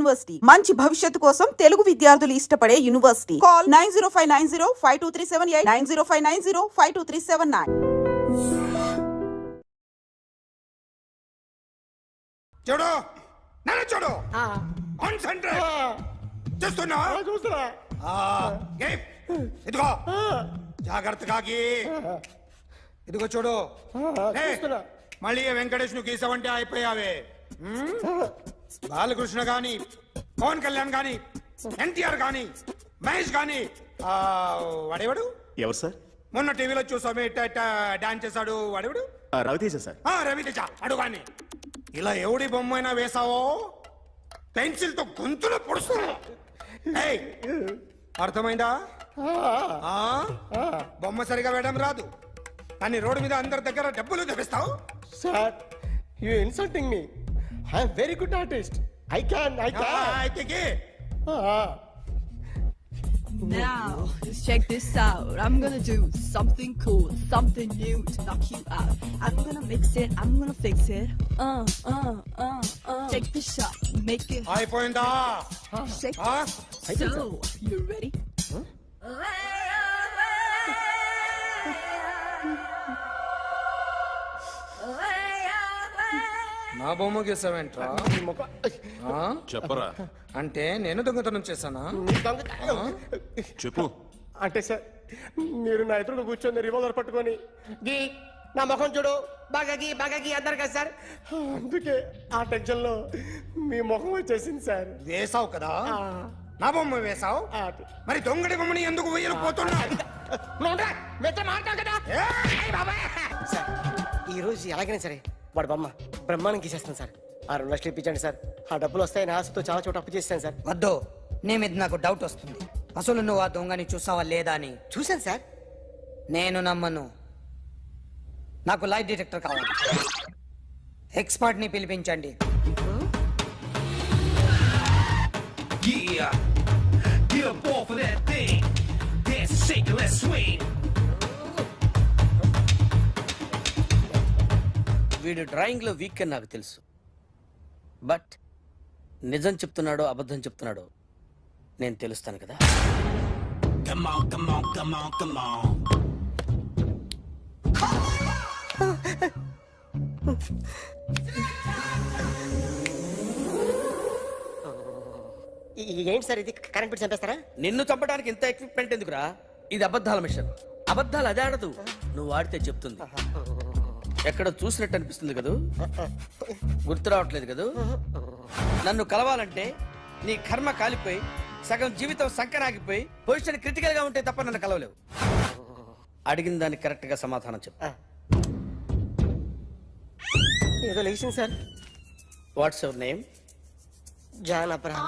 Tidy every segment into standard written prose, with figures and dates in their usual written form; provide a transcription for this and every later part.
University మంచి భవిష్యత్తు కోసం తెలుగు విద్యార్థులు ఇష్టపడే యూనివర్సిటీ. కాల్ 9059052378 9059052379. చూడు నన్ను చూడు కాన్సంట్రేట్ చూస్తున్నా ఇదిగో జాగ్రత్తగా ఇదిగో చూడు మళ్ళీ వెంకటేష్ ను గీసావంటే అయిపోయావే. బాలకృష్ణ గాని పవన్ కళ్యాణ్ గాని ఎన్టీఆర్ గాని మహేష్ గాని వాడేవాడు ఎవరు సార్? మొన్న టీవీలో చూసామే డాన్స్ చేశాడు వాడేవాడు రవితేజ సార్. రవితేజ అడుగాని ఇలా ఎవడి బొమ్మ అయినా వేసావో పెన్సిల్ తో గొంతులో పొడుస్తున్నా. అర్థమైందా? బొమ్మ సరిగా వేయడం రాదు కానీ రోడ్డు మీద అందరి దగ్గర డబ్బులు తెప్పిస్తావు. Sir you insulting me. I am very good artist. I can. అయితే Now, just check this out. I'm gonna do something cool, something new to knock you out. I'm gonna mix it, I'm gonna fix it. Take the shot, make it. అయిపోయిందా? Shake it. So, you ready? నా బొమ్మ గీసావేంట్రా? చెప్పరా. అంటే నేను దొంగతనం చేశానా? చెప్పు. అంటే సార్ మీరు నా ఎదురుగా కూర్చొని రివాల్వర్ పట్టుకొని గీ నా ముఖం చూడు బాగా గీ అన్నారు కదా సార్, అందుకే ఆ టెన్షన్ లో మీ ముఖం వచ్చేసింది సార్. వేసావు కదా, నా బొమ్మ వేసావు, మరి దొంగడి బొమ్మని ఎందుకు వేయకపోతున్నా? సార్ ఈ రోజు ఎలాగైనా సరే వాడు బొమ్మ బ్రహ్మాండం గీసేస్తాను సార్. 6 లక్షలు ఇప్పించండి సార్. ఆ డబ్బులు వస్తాయని ఆశతో చాలా చోట అప్పు చేస్తాను సార్. వద్దు, నీ మీద నాకు డౌట్ వస్తుంది. అసలు నువ్వు ఆ దొంగని చూసావా లేదా అని. చూశాను సార్. నేను నమ్మను. నాకు లైట్ డిటెక్టర్ కావాలి. ఎక్స్పర్ట్ ని పిలిపించండి. వీడు డ్రాయింగ్ లో వీక్ అని నాకు తెలుసు, బట్ నిజం చెప్తున్నాడో అబద్ధం చెప్తున్నాడో నేను తెలుస్తాను కదా. Come on, come on, come on, come on. ఏంటి సార్ ఇది? కరెంట్ బిల్ చంపేస్తారా? నిన్ను చంపడానికి ఇంత ఎక్విప్మెంట్ ఎందుకురా? ఇది అబద్ధాల మిషన్. అబద్ధాలు అదే ఆడదు, నువ్వు ఆడితే చెప్తుంది. ఎక్కడ చూసినట్టు అనిపిస్తుంది కదూ, గుర్తు రావట్లేదు కదూ. నన్ను కలవాలంటే నీ కర్మ కాలిపోయి సగం జీవితం సంకరాగిపోయి పొజిషన్ క్రిటికల్ గా ఉంటే తప్ప నన్ను కలవలేవు. అడిగిన దానికి కరెక్ట్ గా సమాధానం చెప్పు. ఏదో లేచింది sir. What's your name? John Abraham.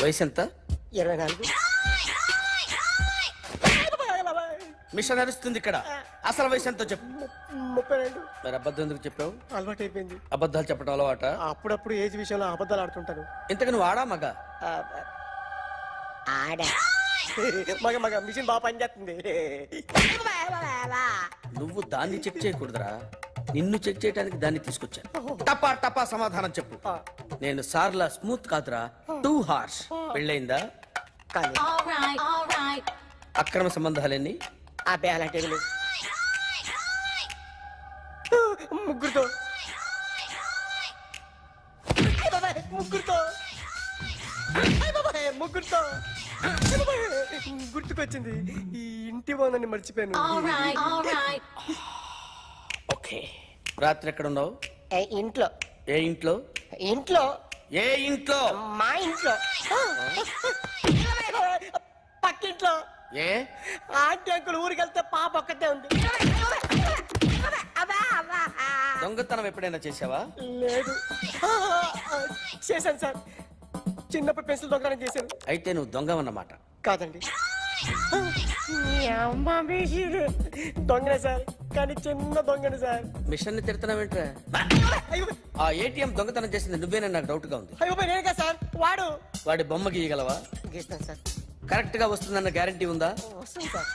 వయసు ఎంత? 24. మిషన్ నడుస్తుంది ఇక్కడ. అసలు వయసు ఎంతో చెప్పు. 32. మరి అబద్ధం ఎందుకు చెప్పావు? అలవాటు అయిపోయింది. అబద్ధాలు చెప్పడం అలవాట? అప్పుడప్పుడు ఏజ్ విషయంలో అబద్ధాలు ఆడుతుంటాను. ఇంతకు నువ్వు ఆడా మగ? మగ మిషన్ బాగా పనిచేస్తుంది. నువ్వు దాన్ని చెక్ చేయకూడదురా, నిన్ను చెక్ చేయడానికి దాన్ని తీసుకొచ్చాను. టపా టపా సమాధానం చెప్పు. నేను సార్లా స్మూత్ కాదురా, టూ హార్ష్. పెళ్ళయిందా? కానీ అక్రమ సంబంధాలన్నీ? అలాంటి ముగ్గురుతో గుర్తుకొచ్చింది. ఈ ఇంటి బాగుందని మర్చిపోయాను. ఓకే, రాత్రి ఎక్కడ ఉన్నావు? ఇంట్లో. ఏ ఇంట్లో? ఇంట్లో. ఏ ఇంట్లో? మా ఇంట్లో. పక్కింట్లో. ఏ ఆంటీ అంకుల్ ఊరికి వెళ్తే పాప ఒక్కతే ఉంది. దొంగతనం ఎప్పుడైనా చేసావా? లేదు. చేశాను సార్, చిన్నప్పుడు పెన్సిల్ దొంగతనం చేశాను. అయితే నువ్వు దొంగవన్నమాట. కాదండి, దొంగనే సార్, కానీ చిన్న దొంగని సార్. మిషన్ ని తిడుతున్నావేంట్రా? ఆ ఏటీఎం దొంగతనం చేసింది నువ్వేనని నాకు డౌట్ గా ఉంది. అయ్యో నేనే సార్. వాడి బొమ్మ గీయగలవా? గీస్తాను సార్. కరెక్ట్ గా వస్తుందన్న గ్యారంటీ ఉందా? వస్తాను సార్,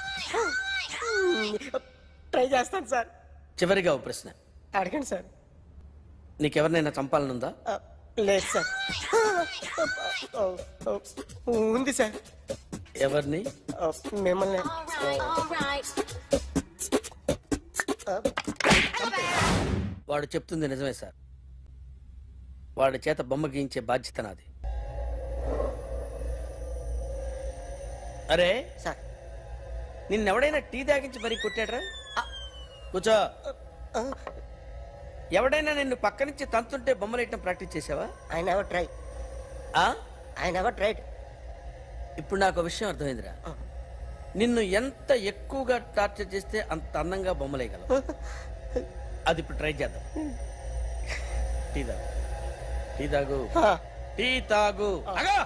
ట్రై చేస్తాను సార్. చివరిగా ఓ ప్రశ్న అడగండి సార్. నీకెవరినైనా చంపాలనుందా? లేదు సార్. ఉంది సార్. ఎవరిని? మిమ్మల్ని. వాడు చెప్తుంది నిజమే సార్. వాడి చేత బొమ్మ గీయించే బాధ్యత నాది. అరే సార్. నిన్నెవడైనా టీ తాగించి మరీ కొట్టాడ్రా? కూర్చో. ఎవడైనా నిన్ను పక్క నుంచి తంతుంటే బొమ్మలు వేయటం ప్రాక్టీస్ చేసావా? I never try. ఆ? I never tried. ఇప్పుడు నాకు ఒక విషయం అర్థమైందిరా. నిన్ను ఎంత ఎక్కువగా టార్చర్ చేస్తే అంత అందంగా బొమ్మలేయగలవు. అది ఇప్పుడు ట్రై చేద్దాం. టీ తాగు. టీ తాగు. టీ తాగు. అగా!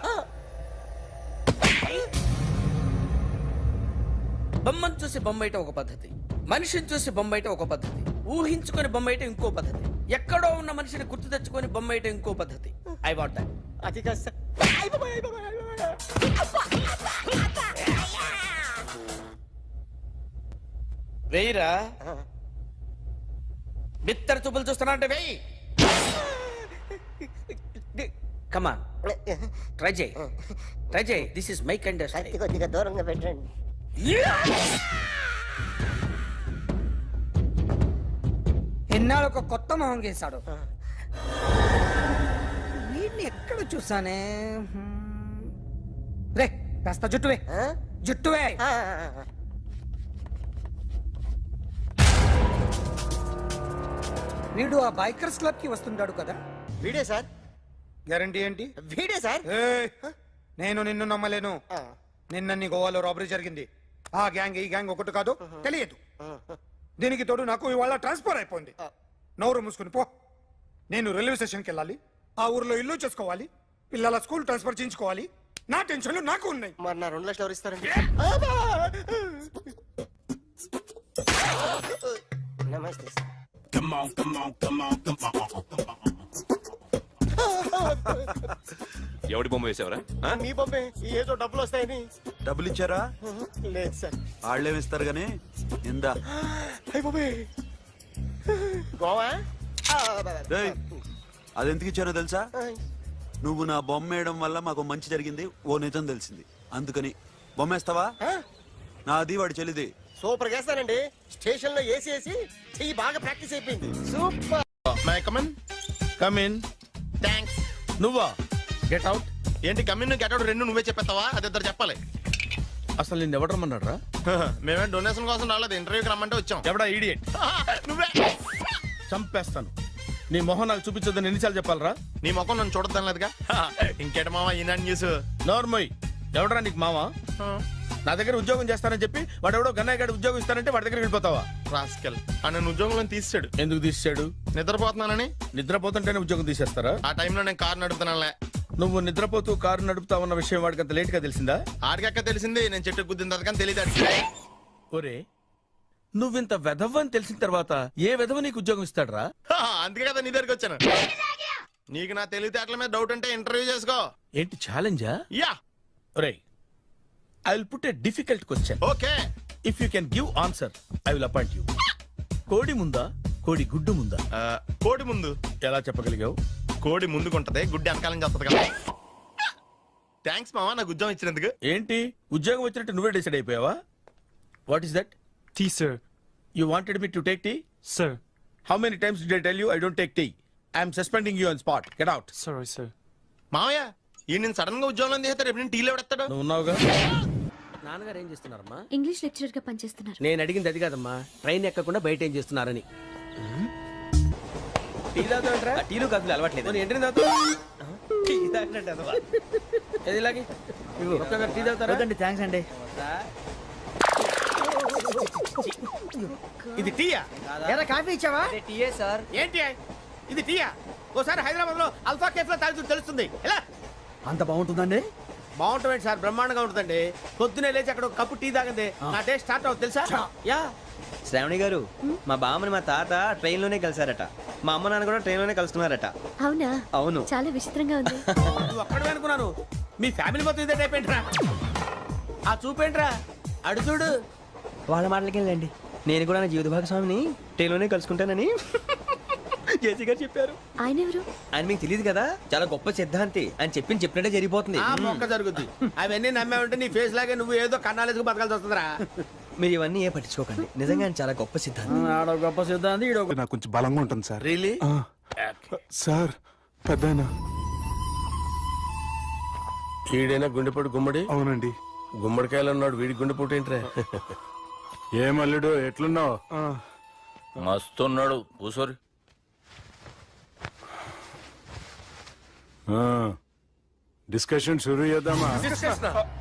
బొమ్మను చూసి బొమ్మేయటం ఒక పద్ధతి, మనిషిని చూసి బొమ్మేయటం ఒక పద్ధతి, ఊహించుకొని బొమ్మేయటం ఇంకో పద్ధతి, ఎక్కడో ఉన్న మనిషిని గుర్తు తెచ్చుకొని బొమ్మేయటం ఇంకో పద్ధతి. I want that. అది కాదు సార్. వెయ్యిరా. బిత్తర చూపులు చూస్తున్నా అంటే వెయ్యి. కమాన్, ట్రై చేయి. ట్రై చేయి. This is my kind of కత్తి కొద్దిగా దూరంగా పెట్టండి. ఎన్నాళ్ళు ఒక కొత్త మొహం గీశాడు. వీడిని ఎక్కడ చూసానే? రే కాస్త జుట్టువే, జుట్టువే. వీడు ఆ బైకర్స్ క్లబ్ కి వస్తుంటాడు కదా? వీడే సార్. గ్యారంటీ ఏంటి? వీడే సార్. ఏయ్, నేను నిన్ను నమ్మలేను. నిన్న నీ గోవాలో రాబరీ జరిగింది. ఆ గ్యాంగ్ ఈ గ్యాంగ్ ఒకటి కాదు, తెలియదు. దీనికి తోడు నాకు ఇవాళ ట్రాన్స్ఫర్ అయిపోయింది. నోరు మూసుకుని పో. నేను రైల్వే స్టేషన్కి వెళ్ళాలి, ఆ ఊర్లో ఇల్లు చేసుకోవాలి, పిల్లల స్కూల్ ట్రాన్స్ఫర్ చేయించుకోవాలి. నా టెన్షన్లు నాకు ఉన్నాయి. మరి నా 2 లక్షలు ఎవరు ఇస్తారండి? నమస్తే sir. Come on, come on, come on, come on, come on. ఎవడి బొమ్మ వేసావరా? మీ బొమ్మే. ఏదో డబ్బులు వస్తాయని. డబ్బులు ఇచ్చారా? లేదు సార్. వాళ్ళేమిస్తారు గానీ ఇందా. అయ్య బాబే. గోవా. రేయ్, అదెందుకు ఇచ్చారో తెలుసా? నువ్వు నా బొమ్మ వేయడం వల్ల మాకు మంచి జరిగింది, ఓ నిజం తెలిసింది. అందుకని బొమ్మేస్తావా? నాది వాడి చెల్లిది. సూపర్ చేస్తానండి. స్టేషన్ లో ఏసీ చెయ్యి బాగా ప్రాక్టీస్ అయిపోయింది. సూపర్. థ్యాంక్స్. నువ్వా? Get out. ఏంటి కమిన్ గెట్ అవుట్ రెండు నువ్వే చెప్పేస్తావా? అది ఇద్దరు చెప్పాలి. అసలు నిన్ను ఎవడు రమ్మన్నాడు రా? మేమే డొనేషన్ కోసం రాలేదు, ఇంటర్వ్యూకి రమ్మంటే వచ్చాం. ఎవడా ఈడియట్? నువ్వే. చంపేస్తాను. నీ మొహం నాకు చూపించొద్దని ఎన్నిసార్లు చెప్పాలరా? నీ ముఖం నన్ను చూడద్దాం లేదుగా. ఇంకేట మామ ఈనాడు న్యూస్. నోర్మోయ్. ఎవడరా నీకు మావా? నా దగ్గర ఉద్యోగం చేస్తానని చెప్పి వాడు ఎవడో గన్నయ్య గారి ఉద్యోగం ఇస్తానంటే వాడి దగ్గర వెళ్ళిపోతావా? రాస్కెల్. నన్ను ఉద్యోగంలో తీసాడు. ఎందుకు తీసాడు? నిద్రపోతున్నానని. నిద్రపోతుంటేనే ఉద్యోగం తీసేస్తారా? ఆ టైంలో నేను కారు నడుపుతున్నానులే. నువ్వు నిద్రపోతూ కారు నడుపుతా ఉన్న విషయం వాడికి అంత లేట్ గా తెలిసిందా? ఆడికక్క తెలిసింది, నేను చెట్టు గుద్దిన తర్వాత కానీ తెలియదు. ఒరే, నువ్వింత వెధవని తెలిసిన తర్వాత ఏ వెధవ నీకు ఉద్యోగం ఇస్తాడరా? అందుకే కదా నీ దగ్గరికి వచ్చాను. నీకు నా తెలివితేటల మీద డౌట్ అంటే ఇంటర్వ్యూ చేసుకో. ఏంటి ఛాలెంజా? యా. ఒరే, I will put a difficult question. Okay. If you can give answer I will appoint you. కోడి ముందా, కోడి గుడ్డు ముందా? కోడి ముందు. ఎలా చెప్పగలిగావు? కోడి ముందుకుంటది, గుడ్డి వెనకాలని చేస్తుంది కదా. థ్యాంక్స్ మామా నాకు ఉద్యోగం ఇచ్చినందుకు. ఏంటి ఉద్యోగం వచ్చినట్టు నువ్వే డిసైడ్ అయిపోయావా? What is that? Tea sir. You wanted me to take tea? Sir. How many times did I tell you I don't take tea? I am suspending you on spot. Get out. Sorry, sir. మామయ్య ఈ నేను sudden గా ఉద్యోగంలో తీస్తాడు, రేపు నేను టీలో పెడతాడు. నువ్వు ఉన్నావుగా? నాన్నగారు ఏం చేస్తున్నారమ్మా? ఇంగ్లీష్ లెక్చరర్ గా పనిచేస్తున్నారు. నేను అడిగింది అది కాదమ్మా, ట్రైన్ ఎక్కకుండా బయట ఏం చేస్తున్నారని. టీ తాగుతావంటరా? టీలు కాఫీలు అలవాట్లేదు. మరి ఏంటి తాగుతావు? టీ తాగినట్టు అదవా. ఏది ఇలాగే? ఒక్కగారు టీ తాగుతారా? థ్యాంక్స్ అండి. ఇది టీయా? ఎరా కాఫీ ఇచ్చావా? టీయే సార్. ఏంటి ఇది టీయా? ఓసారి హైదరాబాద్ లో అల్ఫా కేఫ్ లో తాగుతూ తెలుస్తుంది. ఎలా అంత బాగుంటుందండి? బాగుంటుంది సార్, బ్రహ్మాండంగా ఉంటుందండి. పొద్దునే లేచి అక్కడ ఒక కప్పు టీ తాగండి నా డే స్టార్ట్ అవుతుంది తెలుసా? యా. శ్రావణి గారు, మా బామ్మని మా తాత ట్రైన్ లోనే కలిసారట, మా అమ్మ నాన్న కూడా ట్రైన్ లోనే కలుస్తున్నారట. అవునా? అవును. చాలా విచిత్రంగా ఉంది. నువ్వు ఒక్కడే అనుకున్నాను, మీ ఫ్యామిలీ మొత్తం ఇదే టైప్ ఏంట్రా? ఆ చూపేంట్రా? అడు చూడు. వాళ్ళ మాటలకి వెళ్ళండి, నేను కూడా నా జీవిత భాగస్వామిని ట్రైన్ లోనే కలుసుకుంటానని జేసీ గారు చెప్పారు. ఆయన ఎవరు? ఆయన మీకు తెలియదు కదా, చాలా గొప్ప సిద్ధాంతి అని చెప్పినట్టే జరిగిపోతుంది. ఆ మొక్క జరుగుద్ది. అవన్నీ నమ్మే ఉంటే నీ ఫేస్ లాగే నువ్వు ఏదో కన్నాలేసుకు బతకాల్సి వస్తుందిరా. మీరు ఇవన్నీ ఏ పట్టించుకోకండి, నిజంగా ఆయన చాలా గొప్ప సిద్ధాంతి. ఆడ గొప్ప సిద్ధాంతి ఈడో నాకు కొంచెం బలంగా ఉంటుంది సార్. రియలీ? సార్ పెద్దయినా. ఈడైనా గుండెపోటు గుమ్మడి అవునండి. గుమ్మడికాయలు ఉన్నాడు, వీడి గుండెపోటు ఏంట్రా? ఏమల్లుడు ఎట్లున్నావు? మస్తున్నాడు కూసోరి. డిస్కషన్ షురూ చేద్దామా?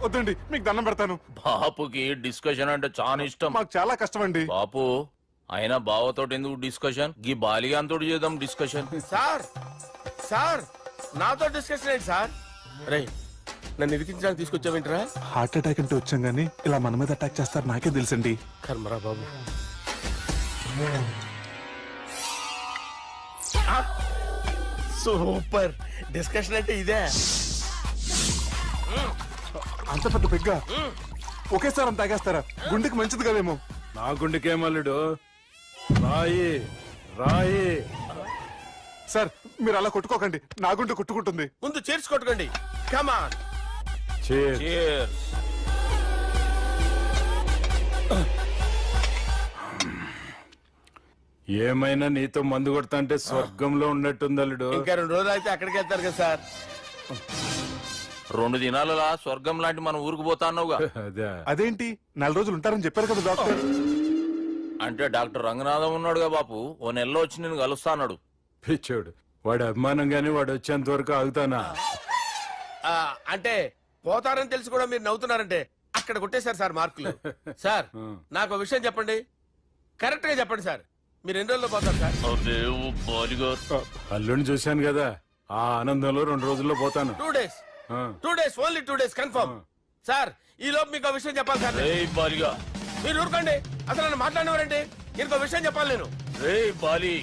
వద్దండి, మీకు దండం పెడతాను. బాపుకి డిస్కషన్ అంటే చాలా ఇష్టం. మాకు చాలా కష్టం అండి. బాపు అయినా బావతోటి ఎందుకు డిస్కషన్? గీ బాలిగాంతోటి చేద్దాం డిస్కషన్. సార్ సార్ నాతో డిస్కషన్ ఏంటి సార్? రే నన్ను ఇరికించడానికి తీసుకొచ్చావేంట్రా? హార్ట్ అటాక్ అంటే వచ్చాం గానీ ఇలా మన మీద అటాక్ చేస్తారు నాకే తెలుసండి. కర్మరా బాబు. సూపర్ డిస్కషన్ అంటే ఇదే. అంత పెద్ద పెగ్గ ఒకేసారి అంత తాగేస్తారా? గుండెకి మంచిది కదేమో. నా గుండెకేమల్లుడు రాయి రాయి. సార్ మీరు అలా కొట్టుకోకండి, నా గుండె కొట్టుకుంటుంది. ముందు చేర్చి కొట్టుకోండి. కమాన్. Cheers. ఏమైనా నీతో మందు కొడతా అంటే స్వర్గంలో ఉన్నట్టుంది అల్లుడు. ఇంకా 2 రోజులు అయితే అక్కడికి వెళ్తారు కదా సార్. 2 దినాలలా స్వర్గం లాంటి మన ఊరికి పోతాన్నావుగా. అదేంటి 4 రోజులు ఉంటారని చెప్పారు కదా డాక్టర్. అంటే డాక్టర్ రంగనాథం ఉన్నాడుగా బాపు, ఓ నెలలో వచ్చి నేను కలుస్తా అన్నాడు. పిచ్చోడు, వాడి అభిమానంగానే వాడు వచ్చేంత వరకు ఆగుతానా? అంటే పోతారని తెలిసి కూడా మీరు నవ్వుతున్నారంటే అక్కడ కొట్టేశారు సార్ మార్కులు. సార్ నాకు ఒక విషయం చెప్పండి, కరెక్ట్ గా చెప్పండి సార్. మీరు ఎన్ని రోజుల్లో పోతారు సార్? అల్లుడిని చూశాను కదా, ఆ ఆనందంలో 2 రోజుల్లో పోతాను. 2 days. 2 days, only 2 days confirm. Sir ఈ లోపు మీకు ఒక విషయం చెప్పాలి సార్. బాలిగా మీరు ఊరుకోండి, అసలు నన్ను మాట్లాడినవారండి. నేను ఒక విషయం చెప్పాలి నేను. బాలి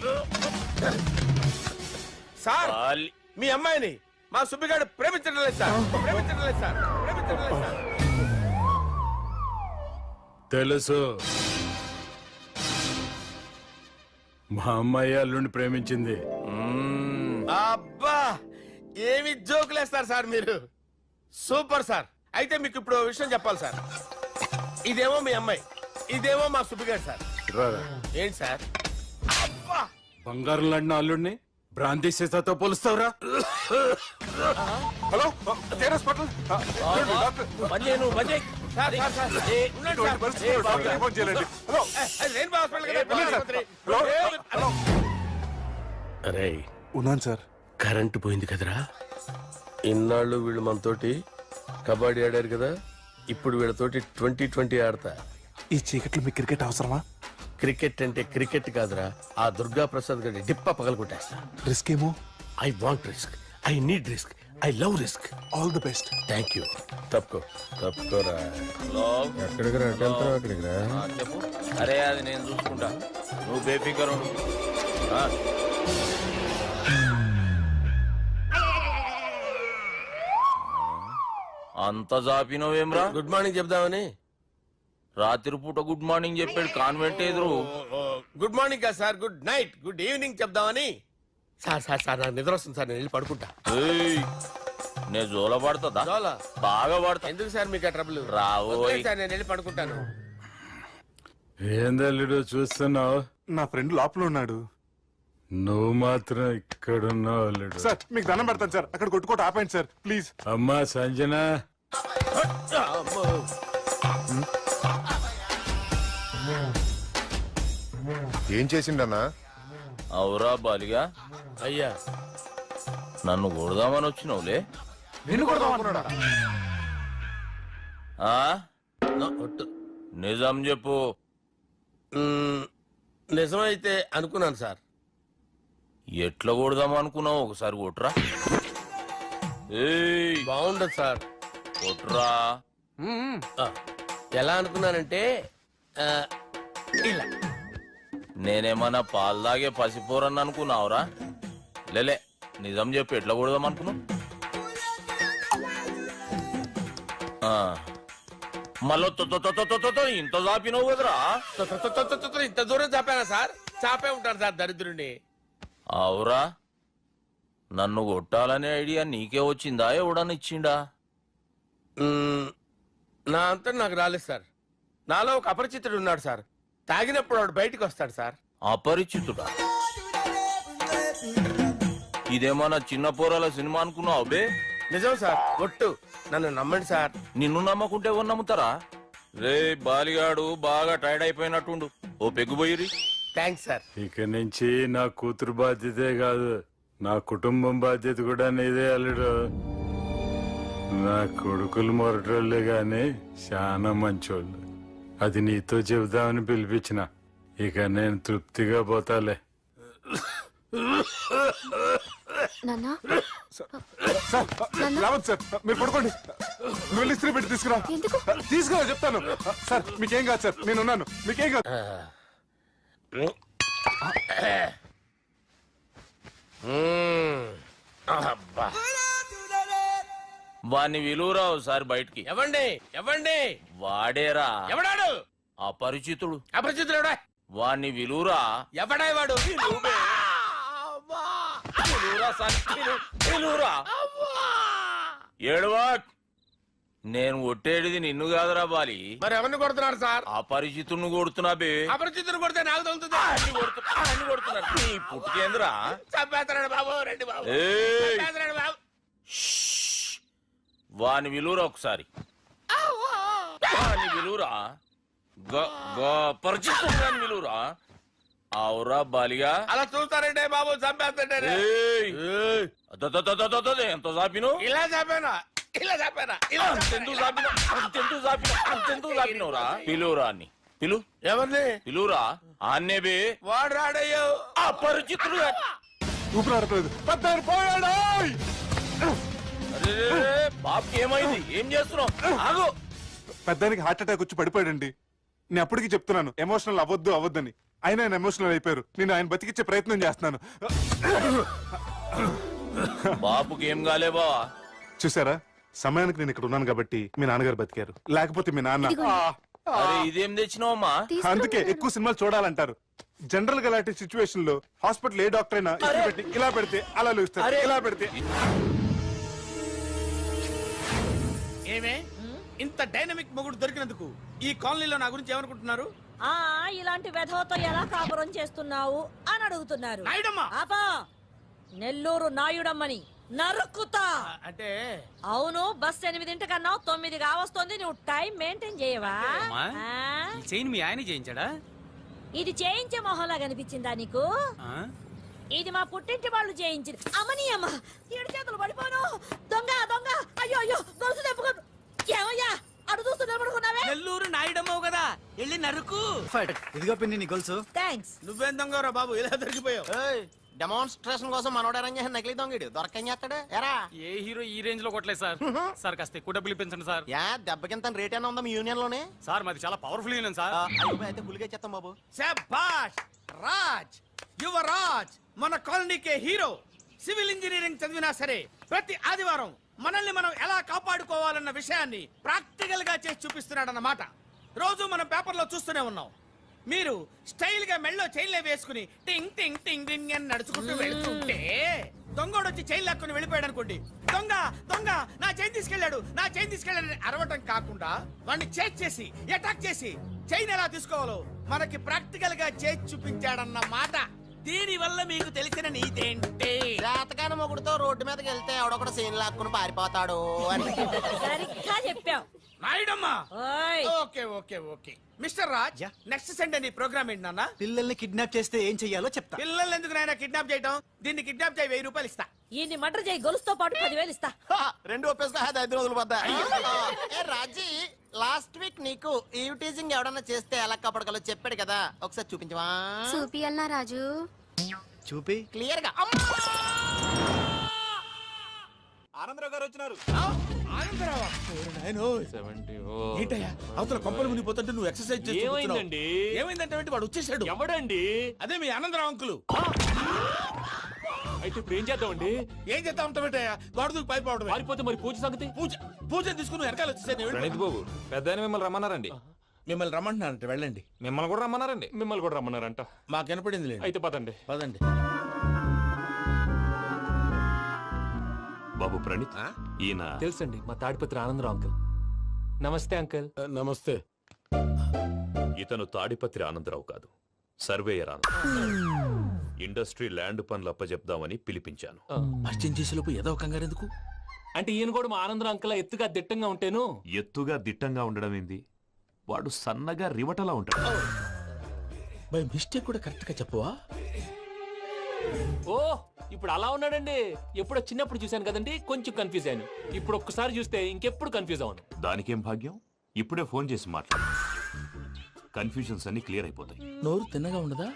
సార్ మీ అమ్మాయిని మా సుబ్బిగాడు ప్రేమించడం లేదు సార్. ప్రేమించడం లేదు సార్. ప్రేమించడం లేదు సార్. తెలుసు, మా అమ్మాయి అల్లుడిని ప్రేమించింది. అబ్బా ఏమి జోకులేస్తారు సార్ మీరు. Super sir. అయితే మీకు ఇప్పుడు ఓ విషయం చెప్పాలి సార్. ఇదేమో మీ అమ్మాయి, ఇదేమో మా సుబ్బిగాడు సార్. రారా. ఏంటి సార్? అబ్బా బంగారం లాంటి నా అల్లుడిని భ్రాంతి సీతాతో పోలుస్తావురా? Hello hospital. Sir sir sir ఉండండి సార్. ఫోన్ చేయాలండి. హలో అది రెయిన్బో హాస్పిటల్ కదా. అరే ఉన్నాను సార్. కరెంటు పోయింది కదరా. ఇన్నాళ్ళు వీళ్ళు మనతోటి కబడ్డీ ఆడారు కదా, ఇప్పుడు వీళ్ళతోటి 2020 ఆడతా. ఈ చీకట్లో మీ క్రికెట్ అవసరమా? క్రికెట్ అంటే క్రికెట్ కాదురా, ఆ దుర్గా ప్రసాద్ గారి డిప్ప పగల కొట్టేస్తా. రిస్క్ ఏమో. I want risk, I need risk, I love risk. All the best. Thank you. తప్పుకోరా. ఎక్కడికి రా? అక్కడికి రా. చెప్పు. అరే అది నేను చూసుకుంటా, నువ్వు బేఫికర్ ఉండు. అంత జాపినవేమ్రా? గుడ్ మార్నింగ్ చెప్దామని. రాత్రి పూట గుడ్ మార్నింగ్ చెప్పాడు కాన్వెంట్ ఎదురు. గుడ్ మార్నింగ్ కాదు sir, good night, good evening చెప్దామని. సార్ సార్ సార్ నాకు నిద్ర వస్తుంది సార్, నేను వెళ్ళి పడుకుంటా. నేను జోల పడుతుందా? చాలా బాగా పడతా. ఎందుకు సార్ మీకు ట్రబుల్? రావోయ్ సార్ నేను వెళ్ళి పడుకుంటాను. ఏందల్లుడు చూస్తున్నావు? నా ఫ్రెండ్ లోపల ఉన్నాడు, నువ్వు మాత్రం ఇక్కడున్నావు అల్లుడు. సార్ మీకు దండం పెడతాను సార్, అక్కడ కొట్టుకోట ఆపండి సార్ ప్లీజ్. అమ్మా సంజన. ఏం చేసిండన్నా? అవురా బాలిగా, అయ్యా నన్ను కొడదామని వచ్చినావులే. ఆ? నిజం చెప్పు. నిజమైతే అనుకున్నాను సార్. ఎట్లా కొడదాం అనుకున్నావు? ఒకసారి కొట్రా. ఏయ్ బాగుండదు సార్. కొట్రా. ఎలా అనుకున్నానంటే ఇలా. నేనేమన్నా పాలు తాగే పసిపోరని అనుకున్నావురా? లేలే, నిజం చెప్పు, ఎట్లా కొడదాం అనుకున్నావు? మళ్ళీ ఇంత చాపినవు కదరా? ఇంత దూరం చాపానా సార్? చాపే ఉంటారు సార్ దరిద్రుడిని. అవురా నన్ను కొట్టాలనే ఐడియా నీకే వచ్చిందా ఎవడన్నా ఇచ్చిండా? నా అంతా నాకు రాలేదు సార్. నాలో ఒక అపరిచితుడు ఉన్నాడు సార్. తాగినప్పుడు వాడు బయటికి వస్తాడు సార్. అపరిచితుడా? ఇదేమన్నా చిన్న పోరాల సినిమా అనుకున్నావు బే? నిజం సార్, ఒట్టు. నన్ను నమ్మండి సార్. నిన్ను నమ్మకుంటే ఎవరు నమ్ముతారా? రే బాలిగాడు బాగా టైర్డ్ అయిపోయినట్టుండు, ఓ పెగ్గుబోయిరి. Thanks sir. ఇక నుంచి నా కూతురు బాధ్యతే కాదు, నా కుటుంబం బాధ్యత కూడా నీదే అల్లుడు. నా కొడుకులు మొరటోళ్ళే గాని చాలా మంచోళ్ళు. అది నీతో చెబుదామని పిలిపించిన. ఇక నేను తృప్తిగా పోతాలే. నాన్నా రావద్దు సార్, మీరు పడుకోండి. వెళ్ళి ఇస్త్రీ పెట్టి తీసుకురా. ఎందుకు? తీసుకురా చెప్తాను. సార్ మీకేం కాదు సార్, నేనున్నాను, మీకేం కాదు. అబ్బా. వాణ్ణి విలువరావు సార్ బయటికి. ఎవండి ఎవండి? వాడేరా ఎవడాడు? అపరిచితుడు. అపరిచితుడు ఎవడా? వాణ్ణి విలువరా. ఎవడా వాడు? ఏడవా, నేను కొట్టేడిది నిన్ను కాదురా బాలి. మరి ఎవరిని కొడుతున్నారు సార్? అపరిచితుడిని కొడుతున్నా బే. అపరిచితుడు కొడితే నాకు తగులుతుంది. అన్ని కొడుతున్నారు. నీ పుట్టుకేంద్రా? చంపేస్తాడు బాబు, రండి బాబు. ఏయ్! చంపేస్తాడు బాబు. వాని విలువరా ఒకసారి. వాని విలువరా. పరిచితుడు అని విలువరా. అవురా బాలిగా. అలా చూస్తారంటే బాబు, చంపేస్తాడే. ఎంత చాపిను? ఇలా చంపానా? ఇలా చంపానా? ఇలా అంతెందుకు చాపిన? అంతెందుకు చాపినవురా? పిలువురా అని పిలు. ఎవరిని పిలువురా. ఆన్నే బే. వాడు రాడయ్యో. అపరిచితుడు. ఊపిరాడట్లేదు. పెద్ద పోయాడు. అరే బాబుకి ఏమైంది? ఏం చేస్తున్నావు? ఆగు. పెద్దానికి హార్ట్ అటాక్ వచ్చి పడిపోయాడండి. నేను అప్పటికి చెప్తున్నాను ఎమోషనల్ అవ్వద్దని. ఆయన ఎమోషనల్ అయిపోయారు. నేను ఆయన బతికిచ్చే ప్రయత్నం చేస్తున్నాను. బాబుకి ఏం కాలే బావా? చూసారా, సమయానికి నేను ఇక్కడ ఉన్నాను కాబట్టి మీ నాన్నగారు బతికారు. లేకపోతే మీ నాన్న. అరే ఇదేం తెచ్చినావమ్మా? అందుకే ఎక్కువ సినిమాలు చూడాలంటారు. జనరల్ గా అలాంటి సిచ్యువేషన్ లో హాస్పిటల్ ఏ డాక్టర్ అయినా ఇస్త్రీ పెట్టి ఇలా పెడితే అలా లూస్తారు. ఇలా పెడితే. ఏమే ఇంత డైనమిక్ మొగుడు దొరికినందుకు ఈ కాలనీలో నా గురించి ఏమనుకుంటున్నారు? ఇలాంటి వెధవతో ఎలా కాపురం చేస్తున్నావు అని అడుగుతున్నారు. నాయుడమ్మా. ఆపా, నెల్లూరు నాయుడమ్మని నరుక్కుతా. అంటే అవును, బస్ 8 కన్నావు, 9 కావస్తుంది. నువ్వు టైం మెయింటైన్ చేయవా? చైన్ మీ ఆయన చేయించాడా? ఇది చేయించే మొహంలా కనిపించిందా నీకు? ఇది మా పుట్టింటి వాళ్ళు చేయించింది. అమ్మని అమ్మ, 7 చేతులు పడిపోను. దొంగ దొంగ, అయ్యో అయ్యో, గొలుసు తెప్పుకోను. ఏమయ్యా అడు చూస్తున్నా? నెల్లూరు నాయుడమ్మవు కదా, వెళ్ళి నరుకు. ఇదిగో పిన్ని నీ గొలుసు. థ్యాంక్స్. నువ్వేం దొంగరా బాబు, ఇలా దొరికిపోయావు? డెమాన్స్ట్రేషన్ కోసం మనోడు అరేంజ్ చేసిన నకిలీ దొంగడు దొరకని చేస్తాడు. ఎరా ఏ హీరో ఈ రేంజ్ లో కొట్టలేదు సార్. సార్ కాస్త ఎక్కువ డబ్బులు ఇప్పించండి సార్. యా దెబ్బకింత రేట్ అయినా ఉందా మీ యూనియన్ లోనే? సార్ మాది చాలా పవర్ఫుల్ యూనియన్ సార్. అయితే గులిగా చేస్తాం బాబు. శభాష్ రాజ్, యువరాజ్, మన కాలనీకే హీరో. సివిల్ ఇంజనీరింగ్ చదివినా సరే ప్రతి ఆదివారం మనల్ని మనం ఎలా కాపాడుకోవాలన్న విషయాన్ని ప్రాక్టికల్ గా చేసి చూపిస్తున్నాడన్నమాట. రోజు మనం పేపర్లో చూస్తూనే ఉన్నాం. మీరు స్టైల్ గా మెళ్ళో చైన్లే వేసుకుని టింగ్ టింగ్ టింగ్ టింగ్ అని నడుచుకుంటూ వెళ్తుంటే దొంగోడు వచ్చి చైన్ లాక్కుని వెళ్ళిపోయాడు అనుకోండి. దొంగ దొంగ నా చైన్ తీసుకెళ్లాడు, నా చైన్ తీసుకెళ్లాడని అరవటం కాకుండా వాడిని చేజ్ చేసి అటాక్ చేసి చైన్ ఎలా తీసుకోవాలో మనకి ప్రాక్టికల్ గా చేసి చూపించాడన్న మాట. దీని వల్ల మీకు తెలిసిన నీతేంటి? జాతకాన మొగుడుతో రోడ్డు మీదకి వెళ్తే ఎవడొకడు సీన్ లాక్కుని పారిపోతాడు అని. సరిగ్గా చెప్పావు నాయుడమ్మా. ఓయ్. Okay okay okay mister Raj, next Sunday నీ ప్రోగ్రామ్ ఏంటి నాన్న? పిల్లల్ని కిడ్నాప్ చేస్తే ఏం చెయ్యాలో చెప్తా. పిల్లల్ని ఎందుకు నాయన కిడ్నాప్ చేయటం? దీన్ని కిడ్నాప్ చేయి, 1000 రూపాయలు ఇస్తా. ఈయన్ని మర్డర్ చేయి, గొలుసుతో పాటు 10,000 ఇస్తా. రెండు ఒప్పేస్తా, 5 రోజులు పడ్డా. రాజీ, లాస్ట్ వీక్ నీకు ఈ టీజింగ్ ఎవడన్నా చేస్తే ఎలా కాపాడగలో చెప్పాడు కదా, ఒకసారి చూపించవా? చూపియల్నా రాజు? చూపి. క్లియర్ గా. ఆనందరావు గారు వచ్చినారు. ఏంటయ్యా అవతల కొంపలు మునిగిపోతుంటే నువ్వు ఎక్సర్సైజ్ చేస్తున్నావు? ఏమైందంటే వాడు వచ్చేసాడు. ఎవడండి? అదే మీ ఆనందరావు అంకులు. అయితే ఇప్పుడు ఏం చేద్దామండి? ఏం చేస్తా ఉంటావేటయ్యా, గొడవకు పైపోవడం. పారిపోతే మరి పూజ సంగతి? పూజ తీసుకుని వెనకాల వచ్చేసాను. బాబు పెద్ద మిమ్మల్ని రమ్మన్నారండి. మిమ్మల్ని రమ్మంటున్నారంట, వెళ్ళండి. మిమ్మల్ని కూడా రమ్మన్నారండి. మిమ్మల్ని కూడా రమ్మన్నారంట. మాకు వినపడింది. అయితే పదండి. పదండి. బాబు ప్రణీత్ ఈయన తెలుసండి మా తాడిపత్రి ఆనందరావు అంకుల్. నమస్తే అంకుల్. నమస్తే. ఇతను తాడిపత్రి ఆనందరావు కాదు, సర్వేయర్ ఆనందరావు. ఇండస్ట్రీ ల్యాండ్ పనులు అప్పచెప్దామని పిలిపించాను. పరిచయం చేసేలోపు ఏదో కంగారు ఎందుకు? అంటే ఈయన కూడా మా ఆనందరావు అంకుల్ ఎత్తుగా దిట్టంగా ఉంటేను. ఎత్తుగా దిట్టంగా ఉండడం ఏంది, వాడు సన్నగా రివటలా ఉంటాడు. బై మిస్టేక్ కూడా కరెక్ట్ గా చెప్పవా? ఓ ఇప్పుడు అలా ఉన్నాడండి. ఎప్పుడో చిన్నప్పుడు చూశాను కదండి, కొంచెం కన్ఫ్యూజ్ అయ్యాను. ఇప్పుడు ఒక్కసారి చూస్తే ఇంకెప్పుడు కన్ఫ్యూజ్ అవ్వను. దానికేం భాగ్యం, ఇప్పుడే ఫోన్ చేసి మాట్లాడు. కన్ఫ్యూజన్స్ అన్ని క్లియర్ అయిపోతాయి. నోరు తిన్నగా ఉండదా?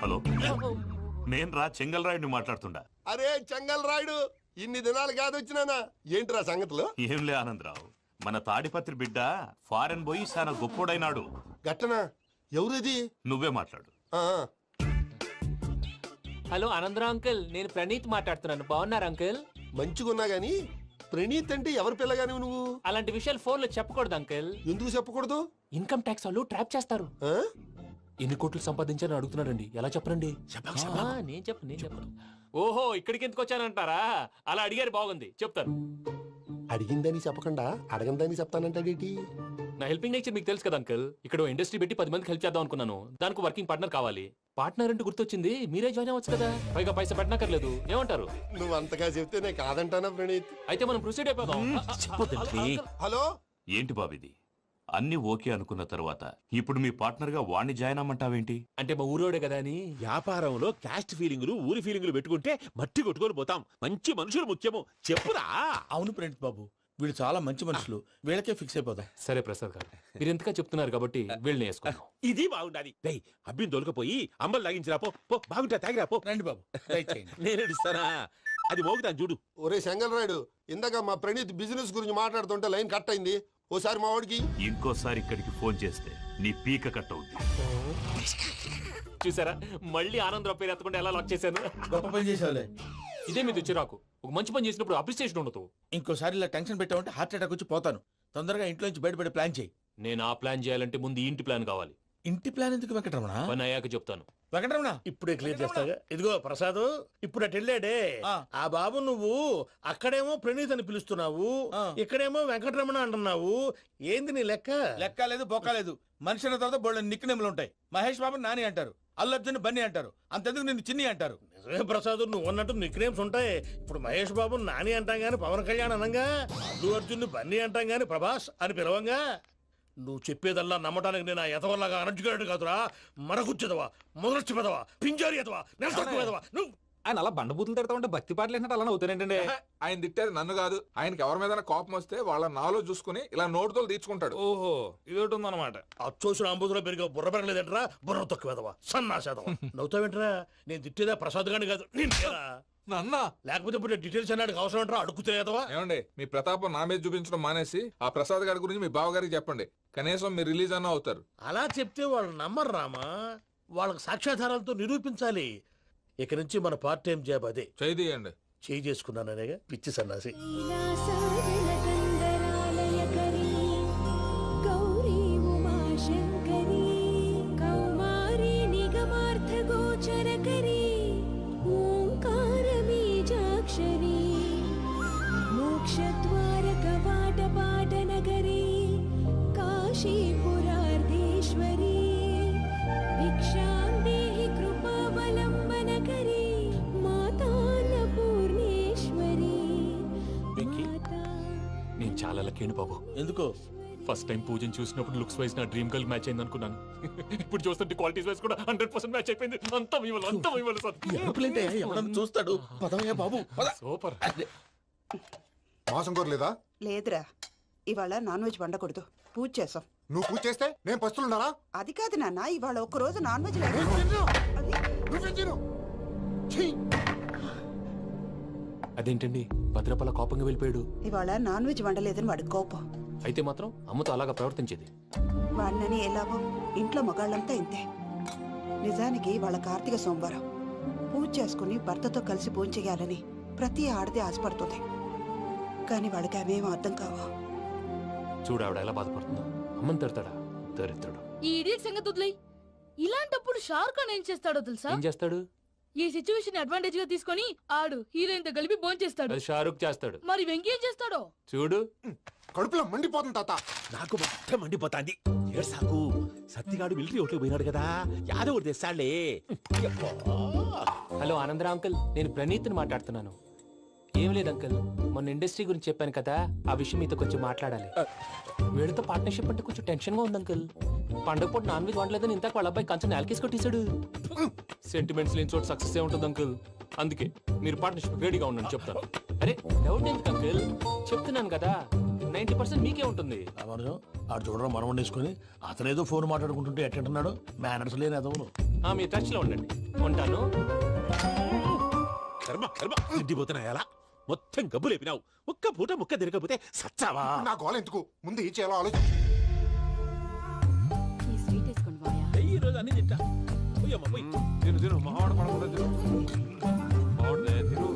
హలో, నేను రా చెంగల్ రాయుడిని మాట్లాడుతుండా. అరే చెంగల్ రాయుడు, ఇన్ని దినాలు కాదు వచ్చినానా? ఏంట్రా సంగతులు? ఏంలే ఆనందరావు, మన తాడిపత్రి బిడ్డ ఫారెన్ పోయి చాలా గొప్పోడైనాడు. గట్టనా? ఎవరిది? నువ్వే మాట్లాడు. హలో ఆనందరావు అంకుల్, నేను ప్రణీత్ మాట్లాడుతున్నాను. బాగున్నారు అంకుల్? మంచిగున్నా గాని ప్రణీత్ అంటే ఎవరి పిల్లగాని నువ్వు? అలాంటి విషయాలు ఫోన్ లో చెప్పకూడదు అంకుల్. ఎందుకు చెప్పకూడదు? ఇన్కమ్ ట్యాక్స్ వాళ్ళు ట్రాప్ చేస్తారు. ఆ? ఎన్ని కోట్లు సంపాదించారని అడుగుతున్నాడండి. ఎలా చెప్పరండి? నేను చెప్పను. ఓహో, ఇక్కడికి ఎందుకు వచ్చానంటారా? అలా అడిగారు, బాగుంది, చెప్తాను. అడిగిందని చెప్పకుండా అడగందని చెప్తానంటాడేటి? నా హెల్పింగ్ నేచర్ మీకు తెలుసు కదా అంకుల్. ఇక్కడ ఇండస్ట్రీ పెట్టి 10 మందికి హెల్ప్ చేద్దాం అనుకున్నాను. దానికి వర్కింగ్ పార్ట్నర్ కావాలి. పార్ట్నర్ అంటే గుర్తొచ్చింది, మీరే జాయిన్ అవ్వచ్చు కదా. పైగా పైసా పెట్టనక్కర్లేదు. ఏమంటారు? నువ్వు అంతగా చెప్తే నేను కాదంటానా ప్రణీత్? అయితే మనం ప్రొసీడ్ అయిపోదాం. హలో, ఏంటి బాబిది, అన్ని ఓకే అనుకున్న తర్వాత ఇప్పుడు మీ పార్ట్నర్ గా వాణ్ణి జాయిన్ అమ్మంటావేంటి? అంటే మా ఊరోడే కదా అని. వ్యాపారంలో క్యాస్ట్ ఫీలింగులు, ఊరి ఫీలింగులు పెట్టుకుంటే మట్టి కొట్టుకొని పోతాం. మంచి మనుషులు ముఖ్యము. చెప్పురా. అవును ప్రణీత్ బాబు, వీళ్ళు చాలా మంచి మనుషులు. వీళ్ళకే ఫిక్స్ అయిపోదాం. సరే ప్రసాద్ గారు, మీరు ఎంతగా చెప్తున్నారు కాబట్టి వీళ్ళని వేసుకుందాం. ఇది బాగుండాలి. డై అబ్బిని దొలకపోయి అంబలు లాగించిరా పో. పో బాగుంటా, తాగిరా పో. రండి బాబు, నేను ఇస్తానా? అది మోగుతాను చూడు. ఒరే చెంగల్ రాయుడు, ఇందాక మా ప్రణీత్ బిజినెస్ గురించి మాట్లాడుతుంటే లైన్ కట్ అయింది. ఓసారి మా వాడికి ఇంకోసారి ఇక్కడికి ఫోన్ చేస్తే నీ పీక కట్ అవుద్ది. చూసారా, మళ్ళీ ఆనందరావు పేరు ఎత్తకుండా ఎలా లాక్ చేశాను. గొప్ప పని చేసేవాళ్ళే. ఇదే మీద చిరాకు. ఒక మంచి పని చేసినప్పుడు అప్రిసియేషన్ ఉండదు. ఇంకోసారి ఇలా టెన్షన్ పెట్టామంటే హార్ట్ అటాక్ వచ్చి పోతాను. తొందరగా ఇంట్లో నుంచి బయటపడే ప్లాన్ చేయి. నేను ఆ ప్లాన్ చేయాలంటే ముందు ఈ ఇంటి ప్లాన్ కావాలి. ఇంటి ప్లాన్ ఎందుకు వెంకటరమణ? పని అయ్యాక చెప్తాను. వెంకటరమణ ఇప్పుడే క్లియర్ చేస్తాగా. ఇదిగో ప్రసాద్, ఇప్పుడు అటు వెళ్ళాడే ఆ బాబు, నువ్వు అక్కడేమో ప్రణీత్ అని పిలుస్తున్నావు, ఇక్కడేమో వెంకటరమణ అంటున్నావు. ఏంది నీ లెక్క? లెక్క లేదు, బొక్క లేదు. మనిషి అన్న తర్వాత బోళ్ళ నిక్నెములు ఉంటాయి. మహేష్ బాబు నాని అంటారు, అల్లు అర్జున్ బన్నీ అంటారు, అంతెందుకు నిన్ను చిన్ని అంటారు. నిజమే ప్రసాద్, నువ్వు అన్నట్టు నిక్నేమ్స్ ఉంటాయి. ఇప్పుడు మహేష్ బాబు నాని అంటాం గాని పవన్ కళ్యాణ్ అనంగా, అల్లు అర్జున్ బన్నీ అంటాం గాని ప్రభాస్ అని పిలవంగా. నువ్వు చెప్పేదల్లా నమ్మటానికి నేను ఎతవల్లాగా అనర్జుకేటెడ్ కాదురా. మరగుచ్చదవా, మొదలచ్చి పెదవా, పింజారి ఎదవా, నెలసొక్కు పెదవా. నువ్వు ఆయన అలా బండబూతులు తిడతా ఉంటే భక్తి పాటలు ఏంటంటే అలా అవుతానంటే. ఆయన తిట్టేది నన్ను కాదు, ఆయనకి ఎవరి మీద కోపం వస్తే వాళ్ళ నాలో చూసుకుని ఇలా నోటుతో తీర్చుకుంటాడు. ఓహో, ఇదొకటి ఉందన్నమాట. అచ్చోసిన అంబుధులో పెరిగే బుర్ర పెరగలేదంటరా, బుర్ర తొక్కు వెదవా, సన్నాసేదవా. నవ్వుతావేంట్రా? నేను తిట్టేదా ప్రసాద్ గాని కాదు, నన్నా లేకపోతే ఇప్పుడు డీటెయిల్స్ అన్నాడు అవసరం అంటారా? అడుగుతాయేదవా. ఏమండి, మీ ప్రతాపం నా మీద చూపించడం మానేసి ఆ ప్రసాద్ గారి గురించి మీ బావగారికి చెప్పండి. కనీసం మీరు రిలీజ్ అన్న అవుతారు. అలా చెప్తే వాళ్ళు నమ్మరు రామా. వాళ్ళకి సాక్ష్యాధారాలతో నిరూపించాలి. ఇక నుంచి మన పార్ట్ టైం జాబ్ అదే. చేయండి. చేయి చేసుకున్నాననేగా పిచ్చి సన్నాసి. నేను చాలా లక్కీ బాబు. ఎందుకో? ఫస్ట్ టైం పూజను చూసినప్పుడు లుక్స్ వైజ్ నా డ్రీమ్ గర్ల్ మ్యాచ్ అయింది అనుకున్నాను. ఇప్పుడు చూస్తుంటే క్వాలిటీస్ వైజ్ కూడా 100% మ్యాచ్ అయిపోయింది. అంతా ఇవ్వాలి సార్. ఎవడన్నా చూస్తాడు. పదవయ్యా బాబు, సూపర్. మాసం కోరలేదా? లేదురా, ఇవాళ నాన్ వెజ్ వండకూడదు. పూజ చేసాం. నువ్వు పూజ చేస్తే నేను పస్తులున్నారా? అది కాదు నాన్న, ఇవాళ ఒక్కరోజు నాన్ వెజ్ లేదు. అదేంటండి, భద్రపల కోపంగా వెళ్ళిపోయాడు. ఇవాళ నాన్ వెజ్ వండలేదని వాడి కోపం. అయితే మాత్రం అమ్మతో అలాగా ప్రవర్తించేది. వాడినని ఎలాగో ఇంట్లో మగాళ్ళంతా ఇంతే. నిజానికి వాళ్ళ కార్తీక సోమవారం పూజ చేసుకుని భర్తతో కలిసి పూజ చేయాలని ప్రతి ఆడది ఆశపడుతుంది. కానీ వాడికి అవేం అర్థం కావు. చూడు ఆవిడ ఎలా బాధపడుతుందో. అమ్మని తిడతాడా దరిద్రుడు. ఈ ఇడియట్ సంగతి వదిలేయ్. ఇలాంటప్పుడు షారుఖ్ ఖాన్ ఏం చేస్తాడో తెలుసా? ఏం చేస్తాడు? ఈ సిచ్యువేషన్ అడ్వాంటేజ్ గా తీసుకొని ఆడు హీరోయిన్ తో కలిపి బోన్ చేస్తాడు. అది షారుఖ్ చేస్తాడు. మరి వెంకీ ఏం చేస్తాడో చూడు. కడుపులో మండిపోతుంది తాత. నాకు మొత్తం మండిపోతాంది. ఏడు సాకు సత్తిగాడు మిలిటరీ ఓట్లు పోయినాడు కదా, యాదవ్ ఒకటి తెస్తాడులే. హలో ఆనందరా అంకుల్, నేను ప్రణీత్ని మాట్లాడుతున్నాను. ఏం లేదు అంకుల్, మొన్న ఇండస్ట్రీ గురించి చెప్పాను కదా, ఆ విషయం మీతో కొంచెం మాట్లాడాలి. వీడితో పార్ట్నర్షిప్ అంటే కొంచెం టెన్షన్ గా ఉంది అంకుల్. పండగ పూట నాన్ వెజ్ వండలేదని ఇంతకు వాళ్ళ అబ్బాయి కంచెం నేలకేసి కొట్టేశాడు. సెంటిమెంట్స్ లేని చోట సక్సెస్ ఏ ఉంటుంది అంకుల్. అందుకే మీరు పార్ట్నర్షిప్ రెడీగా ఉండండి చెప్తాను. అరే డౌట్ ఎందుకు అంకుల్, చెప్తున్నాను కదా 90% మీకే ఉంటుంది. ఆడు చూడడం మనం వండేసుకుని అతనేదో ఫోన్ మాట్లాడుకుంటుంటే ఎట్టంటున్నాడు, మేనర్స్ లేని అదవును. మీరు టచ్ లో ఉండండి, ఉంటాను. కర్మ కర్మ తిండిపోతున్నాయా? మొత్తం గబ్బు లేపినావు. ఒక్క పూట ముక్క తిరగకపోతే సచ్చావా? నా గోల ఎందుకు, ముందు ఈ చేయాలో ఆలోచన. ఈ స్వీట్ వేసుకోండి బాయా. ఈ రోజు అన్ని తింటా. పోయమ్మ, పోయ్. తిను తిను మావాడ పడకుండా తిను. మావాడలే తిను.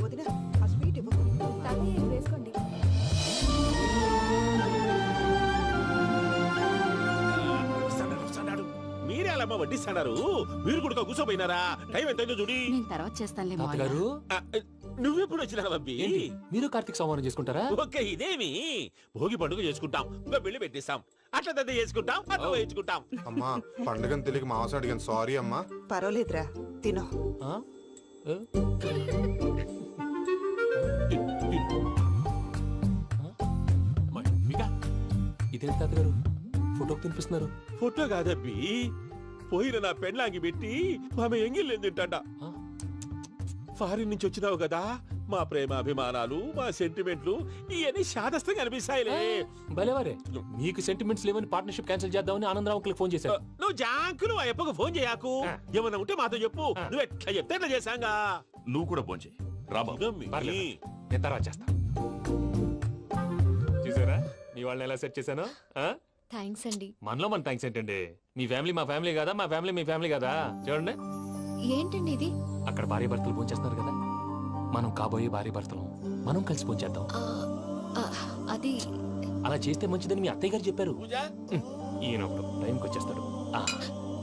వదిన ఆ స్వీట్ ఇవ్వు. వేసుకోండి. వస్తాడు. మీరే అలా వడ్డిస్తాడారు, మీరు కూడా కూర్చోపోయినారా? టైం ఎంతైందో చూడి. నేను తర్వాత చేస్తానులే తాతగారు, నువ్వెప్పుడు వచ్చినా అబ్బి? మీరు కార్తీక్ సంహారం చేసుకుంటారా? ఓకే, ఇదేమి భోగి పండుగ చేసుకుంటాం, ఇంకా పెళ్లి పెట్టిస్తాం, అట్లా దద్ద చేసుకుంటాం, అట్లా వేయించుకుంటాం. అమ్మా పండుగని తెలియక మావస అడిగాను, సారీ అమ్మా. పర్వాలేదురా, తినో. ఆ? ఏ? ఇదేంటి తాతగారు ఫోటోకి తినిపిస్తున్నారు? ఫోటో కాదబ్బి, పోయిన నా పెళ్ళాంగి పెట్టి ఆమె ఎంగిల్లేం తింటాడ. ఫారిన్ నుంచి వచ్చినావు కదా, మా ప్రేమ అభిమానాలు, మా సెంటిమెంట్లు ఇవన్నీ శాదస్తంగా అనిపిస్తాయిలే. భలేవారే, మీకు సెంటిమెంట్స్ లేవని పార్ట్నర్షిప్ క్యాన్సిల్ చేద్దామని ఆనందరావు అంకుల్ ఫోన్ చేశారు. నువ్వు జాంకులు ఆ ఎప్పకు ఫోన్ చేయకు, ఏమన్నా ఉంటే మాతో చెప్పు. నువ్వు ఎట్లా చెప్తే ఎట్లా చేశాంగా. నువ్వు కూడా ఫోన్ చేయి రాబా. పర్లేదు, నేను తర్వాత చేస్తా. చూసారా మీ వాళ్ళని ఎలా సెట్ చేశాను? థ్యాంక్స్ అండి. మనలో మన థ్యాంక్స్ ఏంటండి, మీ ఫ్యామిలీ మా ఫ్యామిలీ కదా, మా ఫ్యామిలీ మీ ఫ్యామిలీ కదా. చూడండి, ఏంటండి ఇది? అక్కడ భార్య భర్తలు భోంచేస్తున్నారు కదా, మనం కాబోయే భార్య భర్తలు మనం కలిసి భోంచేద్దాం. అది అలా చేస్తే మంచిదని మీ అత్తయ్య గారు చెప్పారు. పూజ ఈయన ఒకడు టైంకి వచ్చేస్తాడు.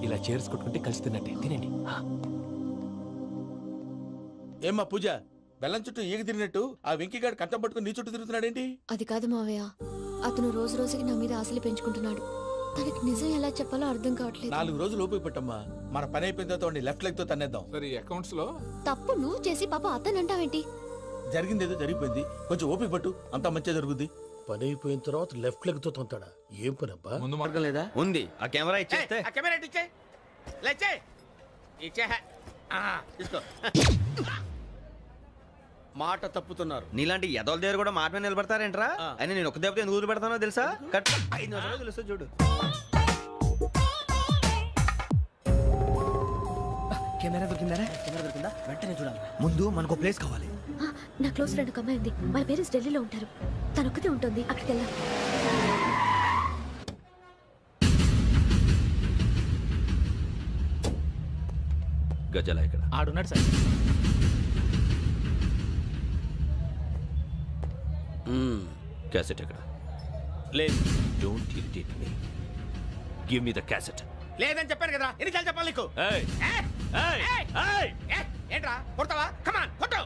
ఇలా చేర్స్ కొట్టుకుంటే కలిసి తిన్నట్టే. తినండి. ఏమ్మా పూజ, బెల్లం చుట్టూ ఈగ తిరిగినట్టు ఆ వెంకీగాడు కంటం పట్టుకుని నీ చుట్టూ తిరుగుతున్నాడేంటి? అది కాదు మావయ్య, అతను రోజు రోజుకి నా మీద ఆశలు పెంచుకుంటున్నాడు. తనకి నిజం ఎలా చెప్పాలో అర్థం కావట్లేదు. 4 రోజులు ఓపిక పట్టమ్మా, మన పని అయిపోయిన తర్వాత లెఫ్ట్ లెగ్ తో తన్నేద్దాం. సరే అకౌంట్స్ లో తప్పు నువ్వు చేసి పాప అతను అంటావేంటి? జరిగింది ఏదో జరిగిపోయింది, కొంచెం ఓపిక పట్టు, అంతా మంచిగా జరుగుద్ది. పని అయిపోయిన తర్వాత లెఫ్ట్ లెగ్ తో తొంతాడా? ఏం పని అబ్బా? ముందు మార్గం లేదా? ఉంది, ఆ కెమెరా ఇచ్చేస్తే. తీసుకో. మాట తప్పుతున్నారు. నీలాంటి ఎదల దగ్గర కూడా మాట మీద నిలబడతారేంట్రా? అయినా నేను ఒక దెబ్బతో ఎందుకు పెడతానో తెలుసా? కట్ 5 నిమిషాలు తెలుసు చూడు. కెమెరా దొరికిందా? వెంటనే చూడాలి. ముందు మనకు ప్లేస్ కావాలి. నా క్లోజ్ ఫ్రెండ్ ఒక అమ్మాయి ఉంది. వాళ్ళ పేరెంట్స్ ఢిల్లీలో ఉంటారు. తను ఒక్కతే ఉంటుంది. అక్కడికి వెళ్దాం. గజల ఇక్కడ ఆడున్నాడు సార్. క్యాసెట్ ఎక్కడ? లేదు. Don't irritate me, give me the cassette. లేదని చెప్పాను కదా, ఎన్నిసార్లు చెప్పాలి నీకు? ఏంట్రా కొడతావా? కమాన్ కొట్టు.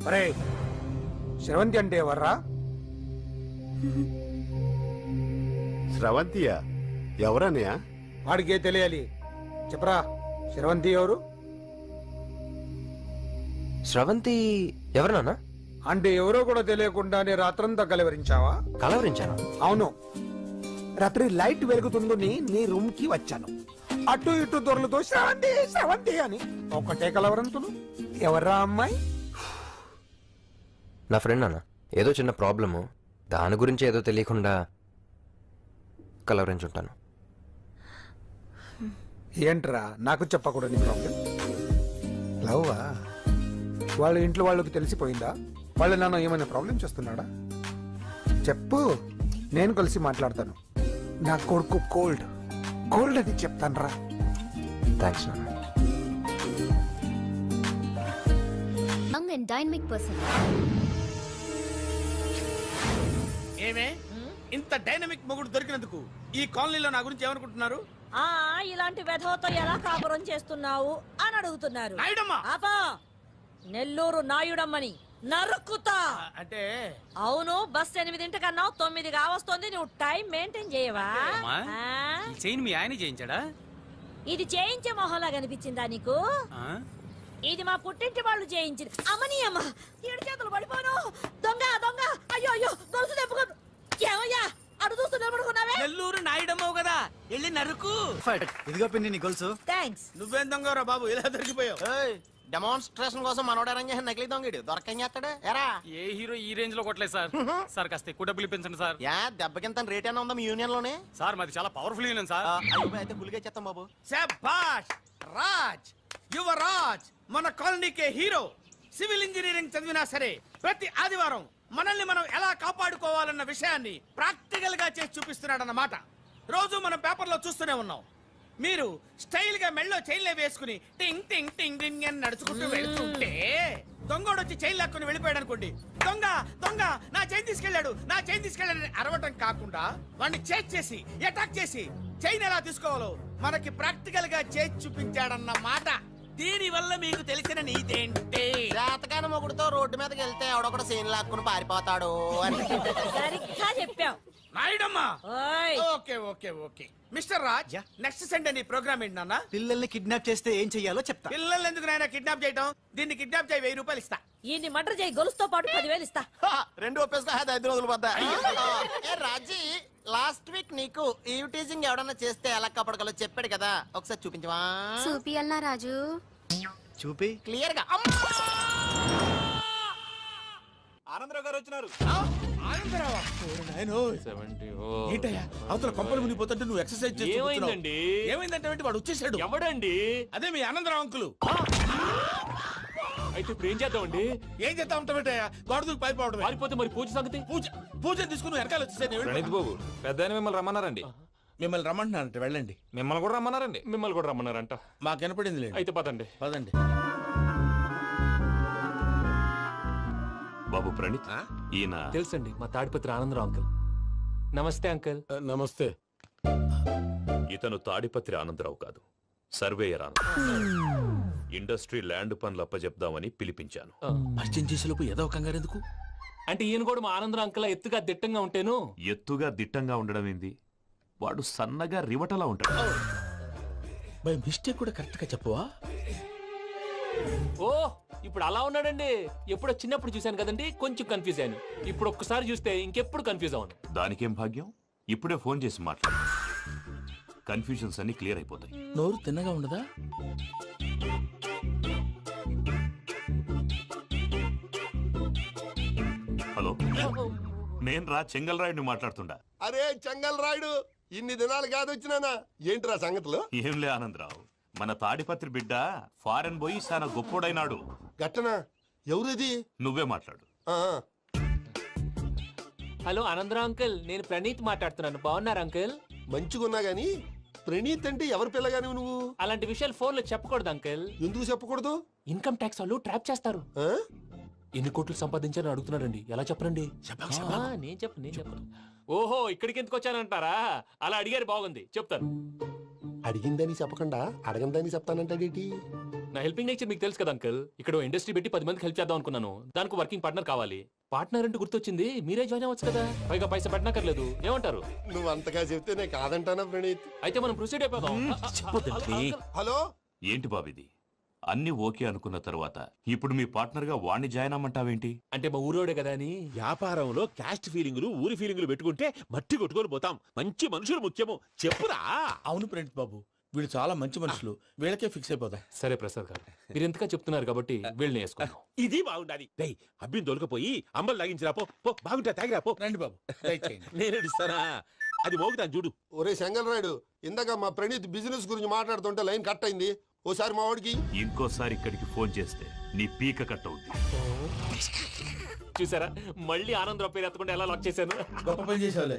అరే శ్రవంతి అంటే ఎవర్రా? స్రవంతియా? ఎవరన్నయ్యా? వాడికే తెలియాలి, చెప్పరా. శ్రవంతి ఎవరు? స్రవంతి ఎవరు నాన్న? అంటే ఎవరో కూడా తెలియకుండానే రాత్రంతా కలవరించావా? కలవరించాను. అవును, రాత్రి లైట్ వెలుగుతుందని నీ రూమ్ కి వచ్చాను. అటు ఇటు దొరలతో శ్రవంతి శ్రవంతి అని ఒకటే కలవరంతులు. ఎవర్రా అమ్మాయి? నా ఫ్రెండ్ అన్న, ఏదో చిన్న ప్రాబ్లము, దాని గురించి ఏదో తెలియకుండా కలవరించుంటాను. ఏంట్రా నాకు చెప్పకూడదు నీ ప్రాబ్లం? లవ్వా? వాళ్ళ ఇంట్లో వాళ్ళకి తెలిసిపోయిందా? వాళ్ళ నాన్న ఏమైనా ప్రాబ్లం చేస్తున్నాడా? చెప్పు. నేను కలిసి మాట్లాడతాను. నా కొడుకు కోల్డ్ కోల్డ్ అని చెప్తాను రా. థ్యాంక్స్ నాన్న. Young and dynamic person. ఏమే ఇంత డైనమిక్ మొగుడు దొరికినందుకు ఈ కాలనీలో నా గురించి ఏమనుకుంటున్నారు? ఆ ఇలాంటి వెధవతో ఎలా కాపురం చేస్తున్నావు అని అడుగుతున్నారు. నాయుడమ్మా! ఆపా! నెల్లూరు నాయుడమ్మని నరుక్కుతా. అంటే అవును, బస్ 8:00 9 కావస్తుంది. నువ్వు టైం మెయింటైన్ చేయవా? ఆ? చైన్ మీ ఆయన చేయించాడా? ఇది చేయించే మొహంలా కనిపించిందా నీకు? ఇది మా పుట్టింటి వాళ్ళు చేయించింది. అమ్మని అమ్మ, ఏడు చేతులు పడిపోను. దొంగ దొంగ, అయ్యో అయ్యో, గొలుసు తెప్పుకోను. ఏమయ్యా అడు చూస్తూ నిలబడుకున్నావే? నెల్లూరు నాయుడమ్మవు కదా, వెళ్ళి నరుకు. ఇదిగో పిన్ని నీ గొలుసు. థ్యాంక్స్. నువ్వేం దొంగరా బాబు, ఇలా దొరికిపోయావు? డెమాన్స్ట్రేషన్ కోసం మనోడు అరేంజ్ చేసిన నకిలీ దొంగడు దొరకం చేస్తాడు ఎరా. ఏ హీరో ఈ రేంజ్ లో కొట్టలేదు సార్. సార్ కాస్త ఎక్కువ డబ్బులు ఇప్పించండి సార్. యా దెబ్బకింత రేట్ అయినా ఉందా మీ యూనియన్ లోనే? సార్ మాది చాలా పవర్ఫుల్ యూనియన్ సార్. అయితే గులిగా చేస్తాం బాబు. శభాష్ రాజ్, యువరాజ్, మన కాలనీకే హీరో. సివిల్ ఇంజనీరింగ్ చదివినా సరే ప్రతి ఆదివారం మనల్ని మనం ఎలా కాపాడుకోవాలన్న విషయాన్ని ప్రాక్టికల్ గా చేసి చూపిస్తున్నాడన్నమాట. రోజు మనం పేపర్లో చూస్తూనే ఉన్నాం. మీరు స్టైల్ గా మెళ్ళో చైన్లే వేసుకుని టింగ్ టింగ్ టింగ్ టింగ్ అని నడుచుకుంటూ వెళ్తుంటే దొంగోడు వచ్చి చైన్ లాక్కుని వెళ్ళిపోయాడు అనుకోండి. దొంగ దొంగ నా చైన్ తీసుకెళ్ళాడు, నా చైన్ తీసుకెళ్ళాడని అరవటం కాకుండా వాడిని చేజ్ చేసి అటాక్ చేసి చైన్ ఎలా తీసుకోవాలో మనకి ప్రాక్టికల్ గా చేసి చూపించాడన్న మాట. దీని వల్ల మీకు తెలిసిన నీతేంటి? జాతకాన మొగుడుతో రోడ్డు మీదకి వెళ్తే ఎవడొకడు సీన్ లాక్కుని పారిపోతాడు అని. సరిగ్గా చెప్పావు నాయుడమ్మా. ఓయ్. Okay okay okay mister Raj, next Sunday నీ ప్రోగ్రామ్ ఏంటి నాన్న? పిల్లల్ని కిడ్నాప్ చేస్తే ఏం చెయ్యాలో చెప్తా. పిల్లలు ఎందుకు నాయన కిడ్నాప్ చేయటం? దీన్ని కిడ్నాప్ చేయి, 1000 రూపాయలు ఇస్తా. ఈయన్ని మర్డర్ చేయి, గొలుసుతో పాటు 10,000 ఇస్తా. రెండు ఒప్పేస్తా 5 రోజులు పడ్డా. ఏ రాజీ, లాస్ట్ వీక్ నీకు ఈ టీజింగ్ ఎవడన్నా చేస్తే ఎలా కాపాడగలో చెప్పాడు కదా, ఒకసారి చూపించవా? చూపియల్నా రాజు? చూపి. క్లియర్ గా. ఆనందరావు గారు వచ్చినారు. ఆనందరావా? ఏంటయ్యా అవతల కొంపలు మునిగిపోతుంటే నువ్వు ఎక్సర్సైజ్ చేస్తూ ఏమైందండి? కూర్చున్నావు. ఏమైందంటే వాడు వచ్చేసాడు. ఎవడండి? అదే మీ ఆనందరావు అంకులు. అయితే ఇప్పుడు ఏం చేద్దామండి? ఏం చేస్తా ఉంటావేటయ్యా, గోడ దూకి పైపోవడమే. పారిపోతే మరి పూజ సంగతి? పూజ తీసుకుని వెనకాల వచ్చేసాను. బాబు, పెద్ద మిమ్మల్ని రమ్మన్నారండి. మిమ్మల్ని రమ్మంటున్నానంటే వెళ్ళండి. మిమ్మల్ని కూడా రమ్మన్నారండి. మిమ్మల్ని కూడా రమ్మన్నారంట. మాకు వినపడింది లేదు. అయితే పదండి. పదండి. బాబు ప్రణీత్, ఈయన తెలుసండి, మా తాడిపత్రి ఆనందరావు అంకుల్. నమస్తే అంకుల్. నమస్తే. ఇతను తాడిపత్రి ఆనందరావు కాదు, సర్వేయర్ ఆనందరావు. ఇండస్ట్రీ ల్యాండ్ పనులు అప్పచెప్దామని పిలిపించాను. పరిచయం చేసేలోపు ఏదో కంగారు ఎందుకు? అంటే ఈయన కూడా మా ఆనందరావు అంకుల్ ఎత్తుగా దిట్టంగా ఉంటేను. ఎత్తుగా దిట్టంగా ఉండడం ఏంది, వాడు సన్నగా రివటలా ఉంటాడు. బై మిస్టేక్ కూడా కరెక్ట్ గా చెప్పవా? ఓ, ఇప్పుడు అలా ఉన్నాడండి. ఎప్పుడో చిన్నప్పుడు చూశాను కదండి, కొంచెం కన్ఫ్యూజ్ అయ్యాను. ఇప్పుడు ఒక్కసారి చూస్తే ఇంకెప్పుడు కన్ఫ్యూజ్ అవ్వను. దానికేం భాగ్యం, ఇప్పుడే ఫోన్ చేసి మాట్లాడు. కన్ఫ్యూజన్స్ అన్ని క్లియర్ అయిపోతాయి. నోరు తిన్నగా ఉండదా? హలో, నేను రా చెంగల్రాయుడిని మాట్లాడుతుండా. అరే చెంగల్ రాయుడు, ఇన్ని దినాలు కాదు వచ్చినానా? ఏంట్రా సంగతులు? ఏంలే ఆనందరావు, మన తాడిపత్రి బిడ్డ ఫారెన్ పోయి చాలా గొప్పోడైనాడు. గట్టనా? ఎవరిది? నువ్వే మాట్లాడు. హలో ఆనందరావు అంకుల్, నేను ప్రణీత్ మాట్లాడుతున్నాను. బాగున్నారు అంకుల్? మంచిగున్నా గాని ప్రణీత్ అంటే ఎవరి పిల్లగాని నువ్వు? అలాంటి విషయాలు ఫోన్లో చెప్పకూడదు అంకుల్. ఎందుకు చెప్పకూడదు? ఇన్కమ్ ట్యాక్స్ వాళ్ళు ట్రాప్ చేస్తారు. ఆ? ఎన్ని కోట్లు సంపాదించారని అడుగుతున్నారండి. ఎలా చెప్పరండి? నేను చెప్పను. ఓహో, ఇక్కడికి ఎందుకు వచ్చానంటారా? అలా అడిగారు, బాగుంది, చెప్తాను. అడిగిందని చెప్పకుండా అడగందని చెప్తానంటాడేటి? నా హెల్పింగ్ నేచర్ మీకు తెలుసు కదా అంకుల్. ఇక్కడ ఇండస్ట్రీ పెట్టి 10 మందికి హెల్ప్ చేద్దాం అనుకున్నాను. దానికి వర్కింగ్ పార్ట్నర్ కావాలి. పార్ట్నర్ అంటే గుర్తొచ్చింది, మీరే జాయిన్ అవ్వచ్చు కదా. పైగా పైసా పెట్టనక్కర్లేదు. ఏమంటారు? నువ్వు అంతగా చెప్తే నేను కాదంటానా ప్రణీత్? అయితే మనం ప్రొసీడ్ అయిపోదాం. హలో, ఏంటి బాబిది? అన్ని ఓకే అనుకున్న తర్వాత ఇప్పుడు మీ పార్ట్నర్ గా వాణ్ణి జాయిన్ అమ్మంటావేంటి? అంటే మా ఊరోడే కదా అని. వ్యాపారంలో క్యాస్ట్ ఫీలింగులు ఊరి ఫీలింగులు పెట్టుకుంటే మట్టి కొట్టుకొని పోతాం. మంచి మనుషులు ముఖ్యము, చెప్పురా. అవును ప్రణీత్ బాబు, వీళ్ళు చాలా మంచి మనుషులు. వీళ్ళకే ఫిక్స్ అయిపోదాం. సరే ప్రసాద్ గారు, మీరు ఎంతగా చెప్తున్నారు కాబట్టి వీళ్ళని వేసుకుందాం. ఇది బాగుండాలి. డై అబ్బిని దొలకపోయి అంబలు లాగించిరా పో. బాగుంటా తాగిరా పో. రండి బాబు, దయచేయండి. నేను ఇస్తానా? అది మోగుతాను చూడు. ఒరే చెంగల్ రాయుడు, ఇందాక మా ప్రణీత్ బిజినెస్ గురించి మాట్లాడుతుంటే లైన్ కట్ అయింది. ఓసారి మా వాడికి ఇంకోసారి ఇక్కడికి ఫోన్ చేస్తే నీ పీక కట్ అవుద్ది. చూసారా మళ్ళీ ఆనందరావు పేరు ఎత్తకుండా ఎలా లాక్ చేశాను. గొప్ప పని చేసేవాళ్ళే.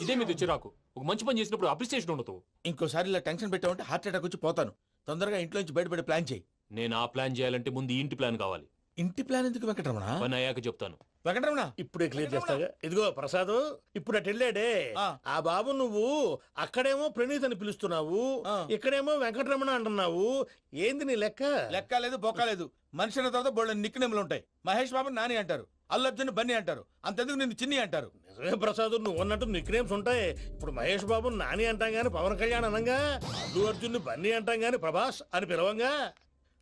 ఇదే మీద చిరాకు. ఒక మంచి పని చేసినప్పుడు అప్రిసియేషన్ ఉండదు. ఇంకోసారి ఇలా టెన్షన్ పెట్టామంటే హార్ట్ అటాక్ వచ్చి పోతాను. తొందరగా ఇంట్లో నుంచి బయటపడే ప్లాన్ చేయి. నేను ఆ ప్లాన్ చేయాలంటే ముందు ఈ ఇంటి ప్లాన్ కావాలి. ఇంటి ప్లాన్ ఎందుకు వెంకటరమణ? పని అయ్యాక చెప్తాను. వెంకటరమణ ఇప్పుడే క్లియర్ చేస్తాగా. ఇదిగో ప్రసాద్, ఇప్పుడు అటు వెళ్ళాడే ఆ బాబు, నువ్వు అక్కడేమో ప్రణీత్ అని పిలుస్తున్నావు, ఇక్కడేమో వెంకటరమణ అంటున్నావు. ఏంది నీ లెక్క? లెక్క లేదు బొక్క లేదు. మనిషి అన్న తర్వాత బోళ్ళ నిక్నెములు ఉంటాయి. మహేష్ బాబు నాని అంటారు, అల్లు అర్జున్ బన్నీ అంటారు, అంతెందుకు నిన్ను చిన్ని అంటారు. నిజమే ప్రసాద్, నువ్వు అన్నట్టు నిక్నేమ్స్ ఉంటాయి. ఇప్పుడు మహేష్ బాబు నాని అంటాం గాని పవన్ కళ్యాణ్ అనంగా, అల్లు అర్జున్ బన్నీ అంటాం గాని ప్రభాస్ అని పిలవంగా.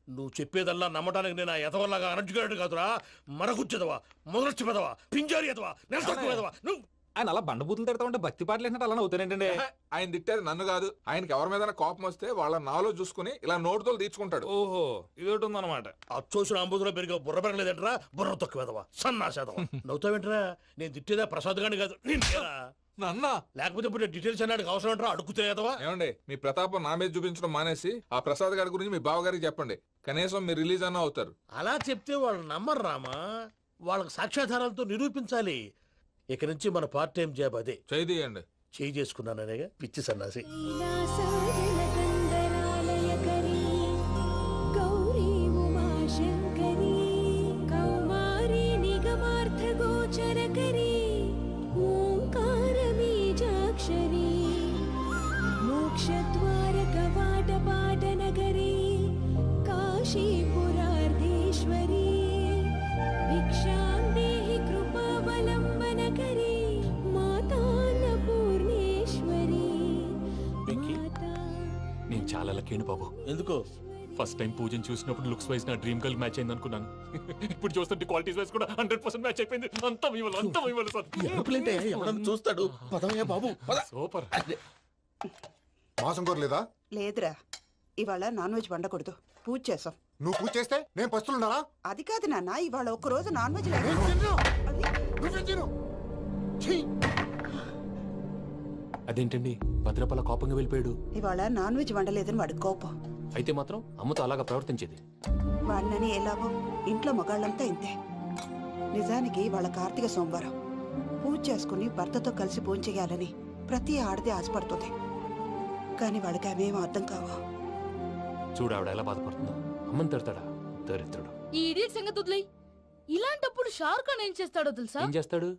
నువ్వు చెప్పేదల్లా నమ్మటానికి నేను ఎతవల్లాగా అనర్జుగాడు కాదురా. మరగుచ్చదవా, మొదలచ్చి పెదవా, పింజారి ఎదవా, నెలసొక్కు పెదవా నువ్వు. ఆయన అలా బండబూతులు తిడతా ఉంటే భక్తి పాటలు ఏంటంటే అలా అవుతానేంటండి. ఆయన తిట్టేది నన్ను కాదు, ఆయనకి ఎవరి మీద కోపం వస్తే వాళ్ళ నాలో చూసుకుని ఇలా నోటుతో తీర్చుకుంటాడు. ఓహో ఇదొకటి ఉందన్నమాట. అచ్చోసిన అంబుధులో పెరిగే బుర్ర పెరగలేదంటరా, బుర్ర తొక్కు వెదవా, సన్నాసేదవా. నవ్వుతావేంట్రా? నేను తిట్టేదా ప్రసాద్ గాని కాదు, నిన్నేరా. నన్నా లేకపోతే ఇప్పుడు డీటెయిల్స్ అన్నాడు అవసరం అంటారా? అడుగుతాయేదవా? ఏమండి, మీ ప్రతాపం నా మీద చూపించడం మానేసి ఆ ప్రసాద్ గారి గురించి మీ బావగారికి చెప్పండి. కనీసం మీరు రిలీజ్ అన్న అవుతారు. అలా చెప్తే వాళ్ళు నమ్మరు రామా. వాళ్ళకి సాక్ష్యాధారాలతో నిరూపించాలి. ఇక నుంచి మన పార్ట్ టైం జాబ్ అదే. చేయండి. చేయి చేసుకున్నాననేగా పిచ్చి సన్నాసి. నేను చాలా లక్కీని బాబు. ఎందుకు? ఫస్ట్ టైం పూజను చూసినప్పుడు లుక్స్ వైజ్ నా డ్రీమ్ గర్ల్ మ్యాచ్ అయింది అనుకున్నాను. ఇప్పుడు చూస్తుంటే క్వాలిటీస్ వైజ్ కూడా 100% మ్యాచ్ అయిపోయింది. అంతా ఇవ్వాలి సార్. ఎవడన్నా చూస్తాడు. పదవయ్యా బాబు, పద. సూపర్. మాసం కోరలేదా? లేదురా, ఇవాళ నాన్ వెజ్ వండకూడదు. పూజ చేసాం. నువ్వు పూజ చేస్తే నేను పస్తులున్నారా? అది కాదు నాన్న, ఇవాళ ఒక్కరోజు నాన్ వెజ్ లేదు. నువ్వే తిను. ఛీ! అదేంటండి భద్రపల కోపంగా వెళ్ళిపోయాడు? ఇవాళ నాన్ వెజ్ వండలేదని వాడి కోపం. అయితే మాత్రం అమ్మతో అలాగా ప్రవర్తించేది. వాడినని ఎలాగో ఇంట్లో మగాళ్ళంతా ఇంతే. నిజానికి వాళ్ళ కార్తీక సోమవారం పూజ చేసుకుని భర్తతో కలిసి భోంచేయాలని ప్రతి ఆడది ఆశపడుతుంది. కానీ వాడికి అవేమో అర్థం కావా. చూడు ఆవిడ ఎలా బాధపడుతుందో. అమ్మని తిడతాడా దరిద్రుడు. ఈ ఇడియట్ సంగతి వదిలేయ్. ఇలాంటప్పుడు షారుఖ్ ఖాన్ ఏం చేస్తాడో తెలుసా? ఏం చేస్తాడు?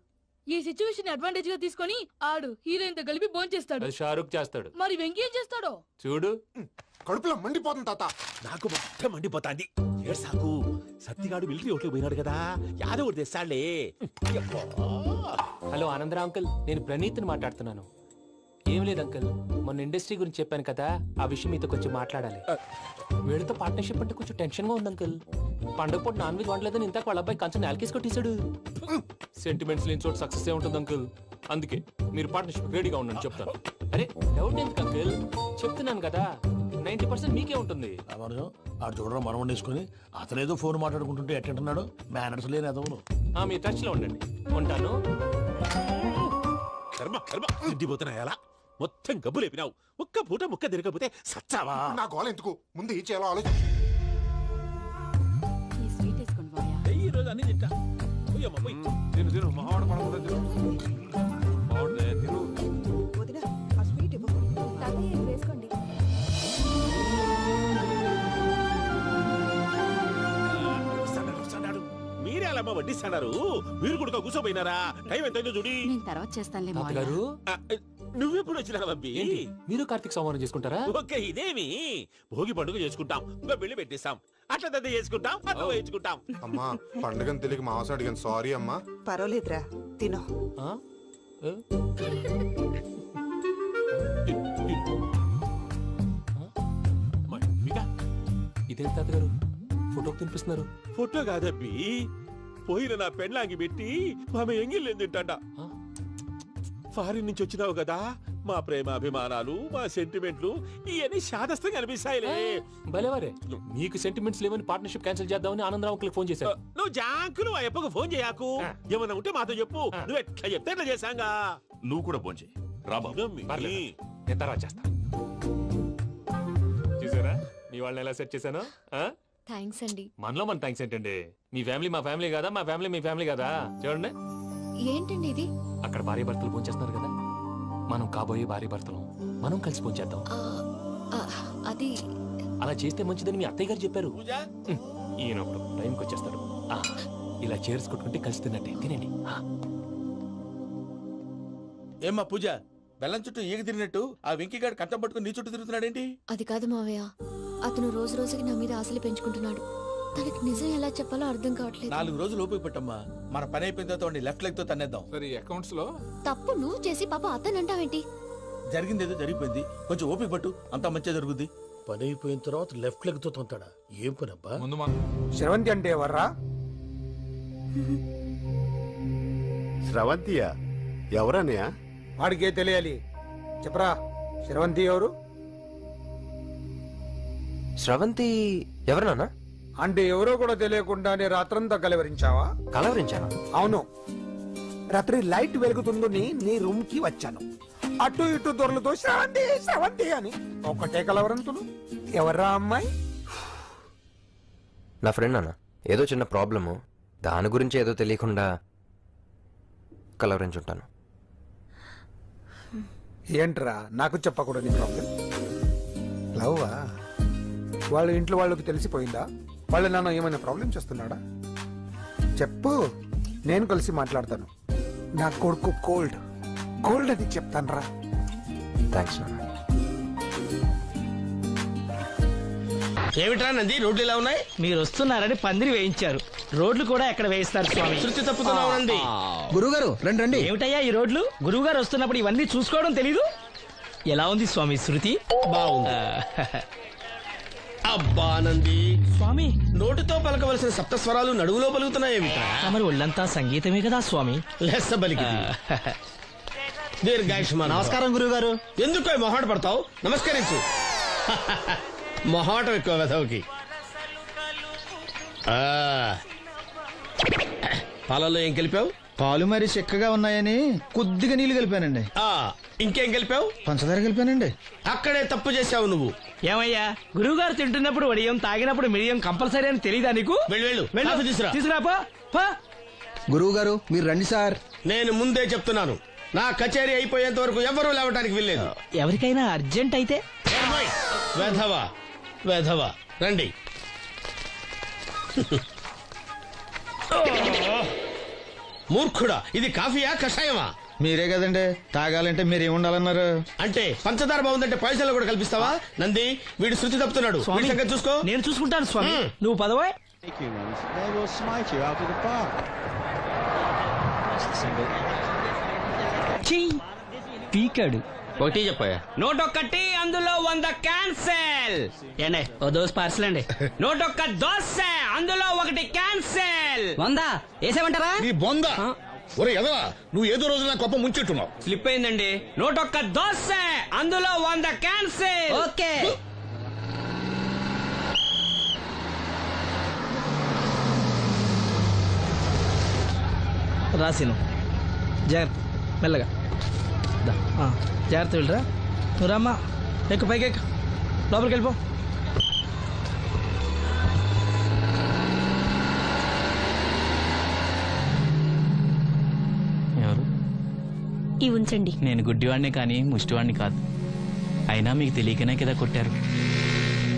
ఈ సిచ్యువేషన్ అడ్వాంటేజ్ గా తీసుకొని ఆడు హీరోయిన్ తో కలిపి భోంచేస్తాడు. అది షారుఖ్ చేస్తాడు. మరి వెంకీ ఏం చేస్తాడో చూడు. కడుపులో మండిపోతుంది తాత. నాకు మొత్తం మండిపోతాంది. ఏడ్సాకు, సత్తిగాడు మిలిటరీ ఓట్లు పోయినాడు కదా, యాదవ్ తెస్తాడులే. హలో ఆనందరావు అంకుల్, నేను ప్రణీత్ని మాట్లాడుతున్నాను. ఏం లేదు అంకుల్, మొన్న ఇండస్ట్రీ గురించి చెప్పాను కదా, ఆ విషయం మీతో కొంచెం మాట్లాడాలి. వీళ్ళతో పార్ట్నర్షిప్ అంటే కొంచెం టెన్షన్ గా ఉంది అంకుల్. పండుగ పూట నాన్ వెజ్ వండలేదని ఇంతకు వాళ్ళ అబ్బాయి కంచెం నేలకేసి కొట్టేశాడు. సెంటిమెంట్స్ లేని చోట సక్సెస్ ఏ ఉంటుంది అంకుల్. అందుకే మీరు పార్ట్నర్షిప్ రెడీగా ఉండండి చెప్తాను. అరే డౌట్ ఎందుకు అంకుల్, చెప్తున్నాను కదా 90% మీకే ఉంటుంది. ఆడు చూడడం మనం వండేసుకుని అతనేదో ఫోన్ మాట్లాడుకుంటుంటే ఎట్టంటున్నాడు. మేనర్స్ లేని అదవును. మీ టచ్ లో ఉండండి. ఉంటాను. కర్మ కర్మ తిండిపోతున్నాయా? మొత్తం గబ్బు లేపినావు. ఒక్క పూట ముక్క తిరగకపోతే సచ్చావా? నా గోల ఎందుకు, ముందు ఈ చేయాలో ఆలోచించు. ఈ స్వీట్ వేసుకోండి బాయా. ఈ రోజు అన్ని తింటా. పోయమ్మ, పోయ్. తిను మహావాడ పడకుండా తిను. బాగుండే తిను. వదినా, ఆ స్వీట్ ఇవ్వు. వేసుకోండి. వస్తాడు. మీరే అలా వడ్డిస్తాడారు. మీరు కూడా కూర్చోపోయినారా? టైం ఎంతైందో చూడి. నేను తర్వాత చేస్తానులే తాతగారు, నువ్వెప్పుడు వచ్చినా అబ్బి? ఏంటి మీరు కార్తీక్ సంహారం చేసుకుంటారా? ఓకే, ఇదేమి భోగి పండుగ చేసుకుంటాం, ఇంకా పెళ్లి పెట్టేస్తాం, అట్లా దద్ద చేసుకుంటాం, అట్లా వేయించుకుంటాం. అమ్మా పండుగని తెలియక మాసం అడిగాను, సారీ అమ్మా. పర్వాలేదురా, తినో. ఆ? ఏ? ఇదేంటి తాతగారు ఫోటోకి తినిపిస్తున్నారు? ఫోటో కాదబ్బి, పోయిన నా పెళ్ళాంగి పెట్టి ఆమె ఎంగిల్లేం తింటాడ. ఫారిన్ నుంచి వచ్చినావు కదా, మా ప్రేమ అభిమానాలు, మా సెంటిమెంట్లు ఇవన్నీ శాదస్తంగా అనిపిస్తాయిలే. భలేవారే, మీకు సెంటిమెంట్స్ లేవని పార్ట్నర్షిప్ క్యాన్సిల్ చేద్దామని ఆనందరావు అంకుల్ ఫోన్ చేశారు. నువ్వు జాంకులు ఆ ఎప్పకు ఫోన్ చేయకు. ఏమన్నా ఉంటే మాతో చెప్పు. నువ్వు ఎట్లా చెప్తే ఎట్లా చేశాంగా. నువ్వు కూడా ఫోన్ చేయి. రాబాబు పర్లేదు, నేను తర్వాత చేస్తా. చూసారా మీ వాళ్ళని ఎలా సెట్ చేశాను? థ్యాంక్స్ అండి. మనలో మన థ్యాంక్స్ ఏంటండి? మీ ఫ్యామిలీ మా ఫ్యామిలీ కదా, మా ఫ్యామిలీ మీ ఫ్యామిలీ కదా. చూడండి, ఏంటండి ఇది? అక్కడ భార్య భర్తలు పోంచేస్తున్నారు కదా, మనం కాబోయే భార్య భర్తలు మనం కలిసి పోంచేద్దాం. ఆ, ఆ, అది అలా చేస్తే మంచిదని మీ అత్తయ్య గారు చెప్పారు. ఈయన ఒకడు టైంకి వచ్చేస్తాడు. ఆ, ఇలా చేర్స్ కొట్టుకుంటే కలిసి తిన్నట్టే. తినండి. ఏమ్మా పూజ, బెల్లం చుట్టూ ఈగ తిరిగినట్టు ఆ వెంకీగాడు కంటం పట్టుకుని నీ చుట్టూ తిరుగుతున్నాడేంటి? అది కాదు మావయ్య, అతను రోజు రోజుకి నా మీద ఆశలు పెంచుకుంటున్నాడు. తనకి నిజం ఎలా చెప్పాలో అర్థం కావట్లేదు. 4 రోజులు ఓపిక పట్టమ్మా, మన పని అయిపోయిన తర్వాత లెఫ్ట్ లెగ్ తో తన్నేద్దాం. సరే అకౌంట్స్ లో తప్పు నువ్వు చేసి పాప అతను అంటావేంటి? జరిగింది ఏదో జరిగిపోయింది, కొంచెం ఓపిక పట్టు, అంతా మంచిగా జరుగుద్ది. పని అయిపోయిన తర్వాత లెఫ్ట్ లెగ్ తో తొంతాడా? ఏం పని అబ్బా? ముందు మనం శ్రవంతి అంటే ఎవర్రా? స్రవంతియా? ఎవరన్నయ్యా? వాడికే తెలియాలి. చెప్పరా, శ్రవంతి ఎవరు? స్రవంతి ఎవరు నాన్న? అంటే ఎవరో కూడా తెలియకుండానే రాత్రంతా కలవరించావా? కలవరించాను. అవును, రాత్రి లైట్ వెలుగుతుందని నీ రూమ్ కి వచ్చాను. అటు ఇటు దొరలతో శ్రవంతి శ్రవంతి అని ఒకటే కలవరంతులు. ఎవర్రా అమ్మాయి? నా ఫ్రెండ్ అన్న, ఏదో చిన్న ప్రాబ్లము, దాని గురించి ఏదో తెలియకుండా కలవరించుంటాను. ఏంట్రా నాకు చెప్పకూడదు ప్రాబ్లం? లవ్వా? వాళ్ళ ఇంట్లో వాళ్ళకి తెలిసిపోయిందా? వాళ్ళ నాన్న ఏమైనా ప్రాబ్లం చేస్తున్నాడా? చెప్పు, నేను కలిసి మాట్లాడతాను. నా కొడుకు కోల్డ్ కోల్డ్ అని చెప్తాను రా. థ్యాంక్స్ నాన్న. ఏమిట్రా నంది, రోడ్లు ఇలా ఉన్నాయి? మీరు వస్తున్నారని పందిరి వేయించారు. రోడ్లు కూడా ఎక్కడ వేయిస్తారు స్వామి? శృతి తప్పుతున్నావు నంది. గురుగారు రండి రండి. ఏమిటయ్యా ఈ రోడ్లు? గురువుగారు వస్తున్నప్పుడు ఇవన్నీ చూసుకోవడం తెలీదు? ఎలా ఉంది స్వామి శృతి? బాగుంది. అబ్బా నంది, స్వామి నోటితో పలకవలసిన సప్తస్వరాలు నడువులో పలుకుతున్నాయేమిట్రా? మరి ఒళ్ళంతా సంగీతమే కదా స్వామి. లెస్స బలికి దీర్ఘాయుష్మాన్. నమస్కారం గురుగారు. ఎందుకో మొహాట పడతావు? నమస్కరించు. మొహాటం ఎక్కువ వెధవుకి. పాలలో ఏం కలిపావు? పాలు మరి చిక్కగా ఉన్నాయని కొద్దిగా నీళ్లు కలిపానండి. ఇంకేం కలిపావు? పంచదార కలిపానండి. అక్కడే తప్పు చేసావు నువ్వు. ఏమయ్యా, గురువుగారు తింటున్నప్పుడు వడియం, తాగినప్పుడు మిడియం కంపల్సరీ అని తెలీదా నీకు? వెళ్ళు తీసురా. తీసుకురాపో. గురువు గారు మీరు రండి సార్. నేను ముందే చెప్తున్నాను, నా కచేరీ అయిపోయేంత వరకు ఎవరూ లేవటానికి వెళ్ళలేదు. ఎవరికైనా అర్జెంట్ అయితే వెధవా వెధవా రండి. మూర్ఖుడా, ఇది కాఫీయా కషాయమా? మీరే కదండి తాగాలంటే మీరేముండాలన్నారు? అంటే పంచదార బాగుందంటే పైసలు కూడా కల్పిస్తావా? నంది, వీడు శృతి తప్పుతున్నాడు. వీడి సంగతి చూసుకో. నేను చూసుకుంటాను స్వామి. నువ్వు పదవే. పీకాడు. ఒకటి చెప్పాయా? నోటొక్కటి, అందులో 100 క్యాన్సెల్. ఏండే ఓ దోస్ పార్సల్ అండి. నోటొక్క దోశ, అందులో 1 క్యాన్సెల్. 100 వేసేమంటారా? నీ బొంద. ఒరే ఎదవా, నువ్వు ఏదో రోజు నా కొప్ప ముంచెట్టున్నావు. స్లిప్ అయిందండి. నోటొక్క దోశ, అందులో 100 క్యాన్సెల్. ఓకే. రాసిను జాగ్రత్త, మెల్లగా జాగ్రత్త వెళ్ళరా. నువ్వు రామ్మా, ఎక్కు పైకి ఎక్కు, లోపలికి వెళ్ళిపో. ఎవరు? ఈ ఉంచండి. నేను గుడ్డివాడిని కానీ ముష్టివాడిని కాదు. అయినా మీకు తెలియకనే కదా కొట్టారు.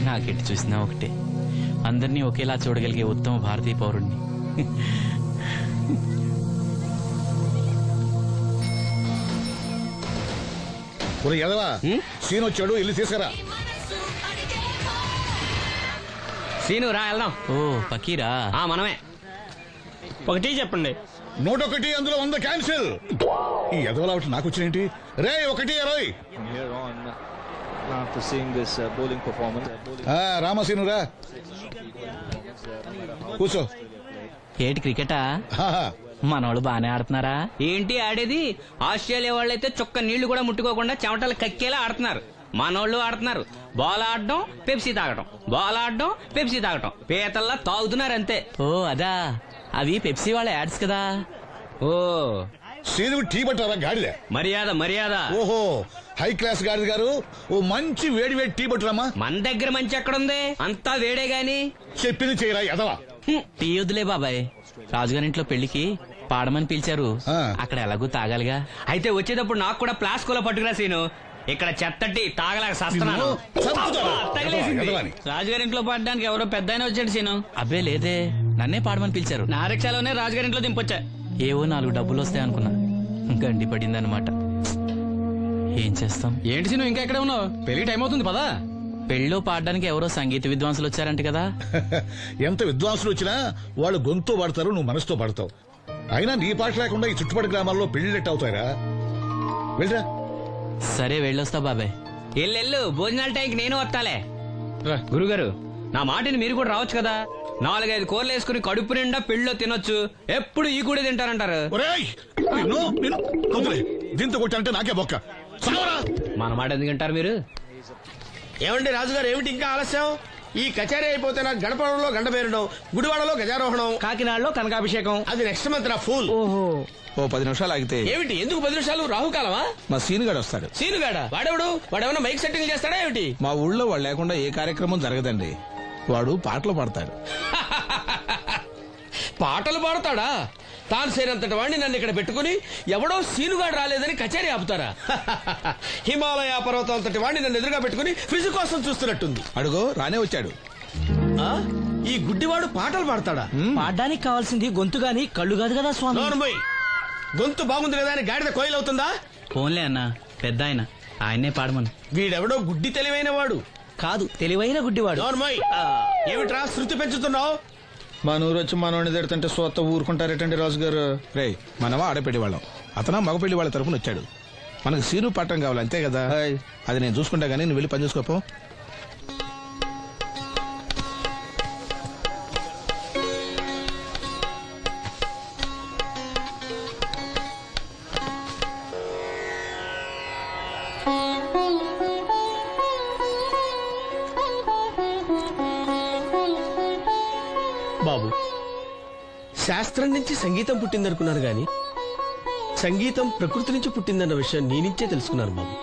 నాకెట్టి చూసినా ఒకటే, అందరినీ ఒకేలా చూడగలిగే ఉత్తమ భారతీయ పౌరుణ్ణి. ఒరే ఎదవా, సీన్ వచ్చాడు, ఇల్లు తీసుకురా. సీను రా వెళ్దాం. ఓ పకీరా? మనమే. ఒకటి చెప్పండి. 101, అందులో 100 క్యాన్సిల్. ఈ ఎదవలా ఒకటి నాకు వచ్చినేంటి? రే 1-20. రామసీను రా, కూర్చో. ఏటి క్రికెటా? మనోళ్ళు బానే ఆడుతున్నారా? ఏంటి ఆడేది? ఆస్ట్రేలియా వాళ్ళైతే చొక్క నీళ్లు కూడా ముట్టుకోకుండా చెమటలు కక్కేలా ఆడుతున్నారు. మనోళ్ళు ఆడుతున్నారు బాల్ ఆడడం, పెప్సీ తాగడం, బాల్ ఆడడం, పెప్సీ తాగడం, పీతల్లా తాగుతున్నారు అంతే. ఓ అదా, అవి పెప్సీ వాళ్ళ యాడ్స్ కదా. ఓ సీను టీ పట్టారా గాడిలే? మర్యాద మర్యాద. ఓహో, హై క్లాస్ గారి గారు ఓ మంచి వేడి వేడి టీ పట్టురామా. మన దగ్గర మంచి ఎక్కడుంది, అంతా వేడే గాని. చెప్పింది చేయరా ఎదవా. టీ వద్దులే బాబాయ్, రాజుగారింట్లో పెళ్లికి పాడమని పిలిచారు, అక్కడ ఎలాగూ తాగాలిగా. అయితే వచ్చేటప్పుడు నాకు కూడా ప్లాస్కోలో పట్టుకురా సీను, ఇక్కడ చెత్తటి తాగలేక సస్తున్నాను. రాజుగారింట్లో పాడడానికి ఎవరో పెద్ద వచ్చాడు సీను. అబ్బే లేదే, నన్నే పాడమని పిలిచారు. నా రిక్షాలోనే రాజుగారింట్లో దింపొచ్చా. ఏవో 4 డబ్బులు వస్తాయి అనుకున్నా, గండి పడింది అనమాట. ఏం చేస్తాం. ఏంటి సీను ఇంకా ఎక్కడ ఉన్నావు, పెళ్లి టైం అవుతుంది పదా. పెళ్ళిలో పాడడానికి ఎవరో సంగీత విద్వాంసులు వచ్చారంట కదా. ఎంత విద్వాంసులు వచ్చినా వాళ్ళు గొంతు పడతారు, నువ్వు మనసుతో పడతావు. అయినా నీ పాట లేకుండా ఈ చుట్టుపక్కల గ్రామాల్లో పెళ్లిళ్ళెట్ అవుతాయిరా. వెళ్ళరా. సరే వెళ్ళొస్తా బాబాయ్. ఎల్లెళ్ళు, భోజనాల టైంకి నేను వస్తాలే. గురుగారు నా మాటిని మీరు కూడా రావచ్చు కదా. 4-5 కూరలు వేసుకుని కడుపు నిండా పెళ్ళిలో తినొచ్చు. ఎప్పుడు ఈ కూడా తింటారంటారు. దీంతో కొట్టాలంటే నాకే బొక్క. మన మాట ఎందుకు తింటారు మీరు? ఏమండి రాజుగారు, ఏమిటి ఇంకా ఆలస్యం? ఈ కచేరీ అయిపోతే నాకు గణపవరంలో గండ పేరడం, గుడివాడలో గజారోహణం, కాకినాడలో కనకాభిషేకం. అది నెక్స్ట్ మంత్ నా ఫూల్. ఓహో, ఓ 10 నిమిషాలు ఆగితే. ఏమిటి, ఎందుకు 10 నిమిషాలు? రాహుకాలమా? మా సీనుగాడు వస్తాడు. సీనుగాడా? వాడెవడు? వాడేమన్నా మైక్ సెట్టింగ్ చేస్తాడా ఏమిటి? మా ఊళ్ళో వాడు లేకుండా ఏ కార్యక్రమం జరగదండి. వాడు పాటలు పాడతాడు. పాటలు పాడతాడా? తాను సేనంతటి వాడిని నన్ను ఇక్కడ పెట్టుకుని ఎవడో సీనుగాడు రాలేదని కచేరీ ఆపుతారా? హిమాలయ పర్వతం అంతటి వాడిని నన్ను ఎదురుగా పెట్టుకుని ఫిజు కోసం చూస్తున్నట్టుంది. అడుగో రానే వచ్చాడు. ఈ గుడ్డివాడు పాటలు పాడతాడా? పాడడానికి కావాల్సింది గొంతు గాని కళ్ళు కాదు కదా స్వామి. నోర్మోయ్, గొంతు బాగుంది కదా అని గాడిద కోయిల్ అవుతుందా? ఫోన్లే అన్న, పెద్ద ఆయన, ఆయన్నే పాడమను. వీడెవడో గుడ్డి తెలివైన వాడు కాదు, తెలివైన గుడ్డివాడు. నోర్మోయ్, ఏమిట్రా శృతి పెంచుతున్నావు? మన ఊరు వచ్చి మనోడిని తిడుతుంటే సొత్త ఊరుకుంటారేటండి రాజు గారు. రే, మనమా ఆడపెళ్లి వాళ్ళం, అతను మగ పెళ్లి వాళ్ళ తరపున వచ్చాడు. మనకు సీను పట్టం కావాలి అంతే కదా. అది నేను చూసుకుంటా గానీ నువ్వు వెళ్ళి పని చూసుకోపో. బాబు, శాస్త్రం నుంచి సంగీతం పుట్టిందనుకున్నాను గాని సంగీతం ప్రకృతి నుంచి పుట్టిందన్న విషయం నీ నుంచే తెలుసుకున్నాను బాబు.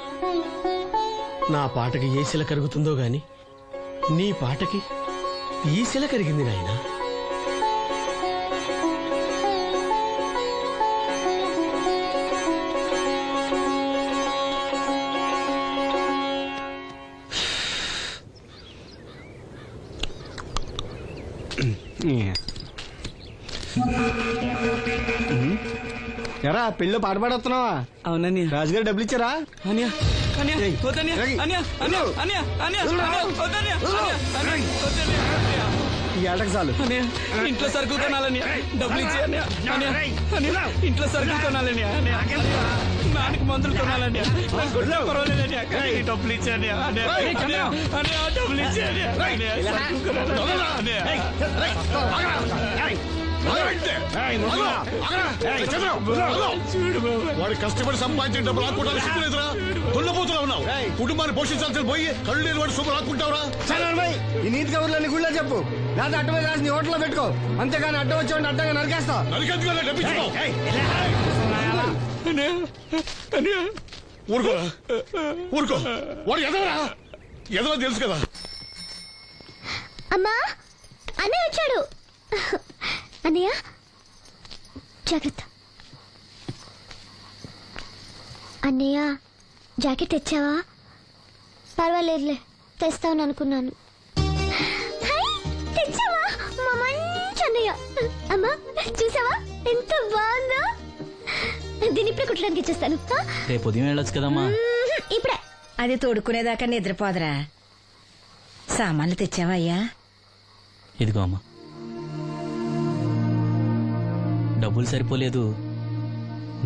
నా పాటకి ఏ శిల కరుగుతుందో గాని నీ పాటకి ఈ శిల కరిగింది నాయనా. ఎరా పెళ్ళి పాట పాడుతున్నావా? అవునని. రాజుగారు డబ్బులు ఇచ్చారా? ఈ ఏటకు చాలు. ఇంట్లో సరుకులు కొనాలని డబ్బులు ఇచ్చి ఇంట్లో సరుకులు కొనాలని, నాన్నకి మందులు కొనాలని, పర్వాలేదని డబ్బులు ఇచ్చాను. డబ్బులు ఇచ్చాను. వాడు కష్టపడి సంపాదించిన డబ్బు రాకుండా సిగ్గులేదురా. దున్నపోతున్నా ఉన్నావు. కుటుంబాన్ని పోషించాల్సిన పోయి కళ్ళు లేని వాడు శుభ్ర రాకుంటావురా. ఈ నీతి కబుర్లన్నీ గుళ్ళో చెప్పు, లేదా అడ్డమే రాసి నీ హోటల్లో పెట్టుకో. అంతేగాని అడ్డం వచ్చేవాడిని అడ్డంగా నరికేస్తా. ఊరుకో ఊరుకో, వాడు ఎదవరా, ఎదవ తెలుసు కదా. అమ్మా, అన్నయ్య వచ్చాడు. అన్నయ్య జాగ్రత్త. అన్నయ్య జాకెట్ తెచ్చావా? పర్వాలేదులే, తెస్తావని అనుకున్నాను. తెచ్చావా? మా మంచి అన్నయ్య. అమ్మా చూసావా ఎంత బాగుందో? దీన్ని ఇప్పుడే కుట్టడానికి ఇచ్చేస్తాను. రేపు ఉదయం వెళ్ళొచ్చు కదమ్మా. ఇప్పుడే. అది తోడుకునేదాకా నిద్రపోదరా. సామాన్లు తెచ్చావా అయ్యా? ఇదిగో అమ్మా. డబ్బులు సరిపోలేదు,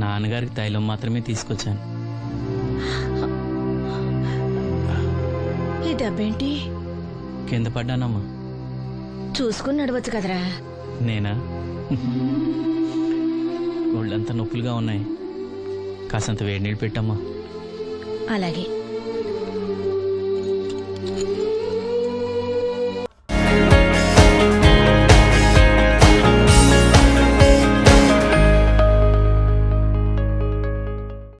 నాన్నగారికి తైలం మాత్రమే తీసుకొచ్చాను. ఈ దెబ్బేంటి? కింద పడ్డానమ్మా. చూసుకుని నడవచ్చు కదరా. నేనా? ఒళ్ళంతా నొప్పులుగా ఉన్నాయి, కాసంత వేడి నీళ్ళు పెట్టమ్మా. అలాగే.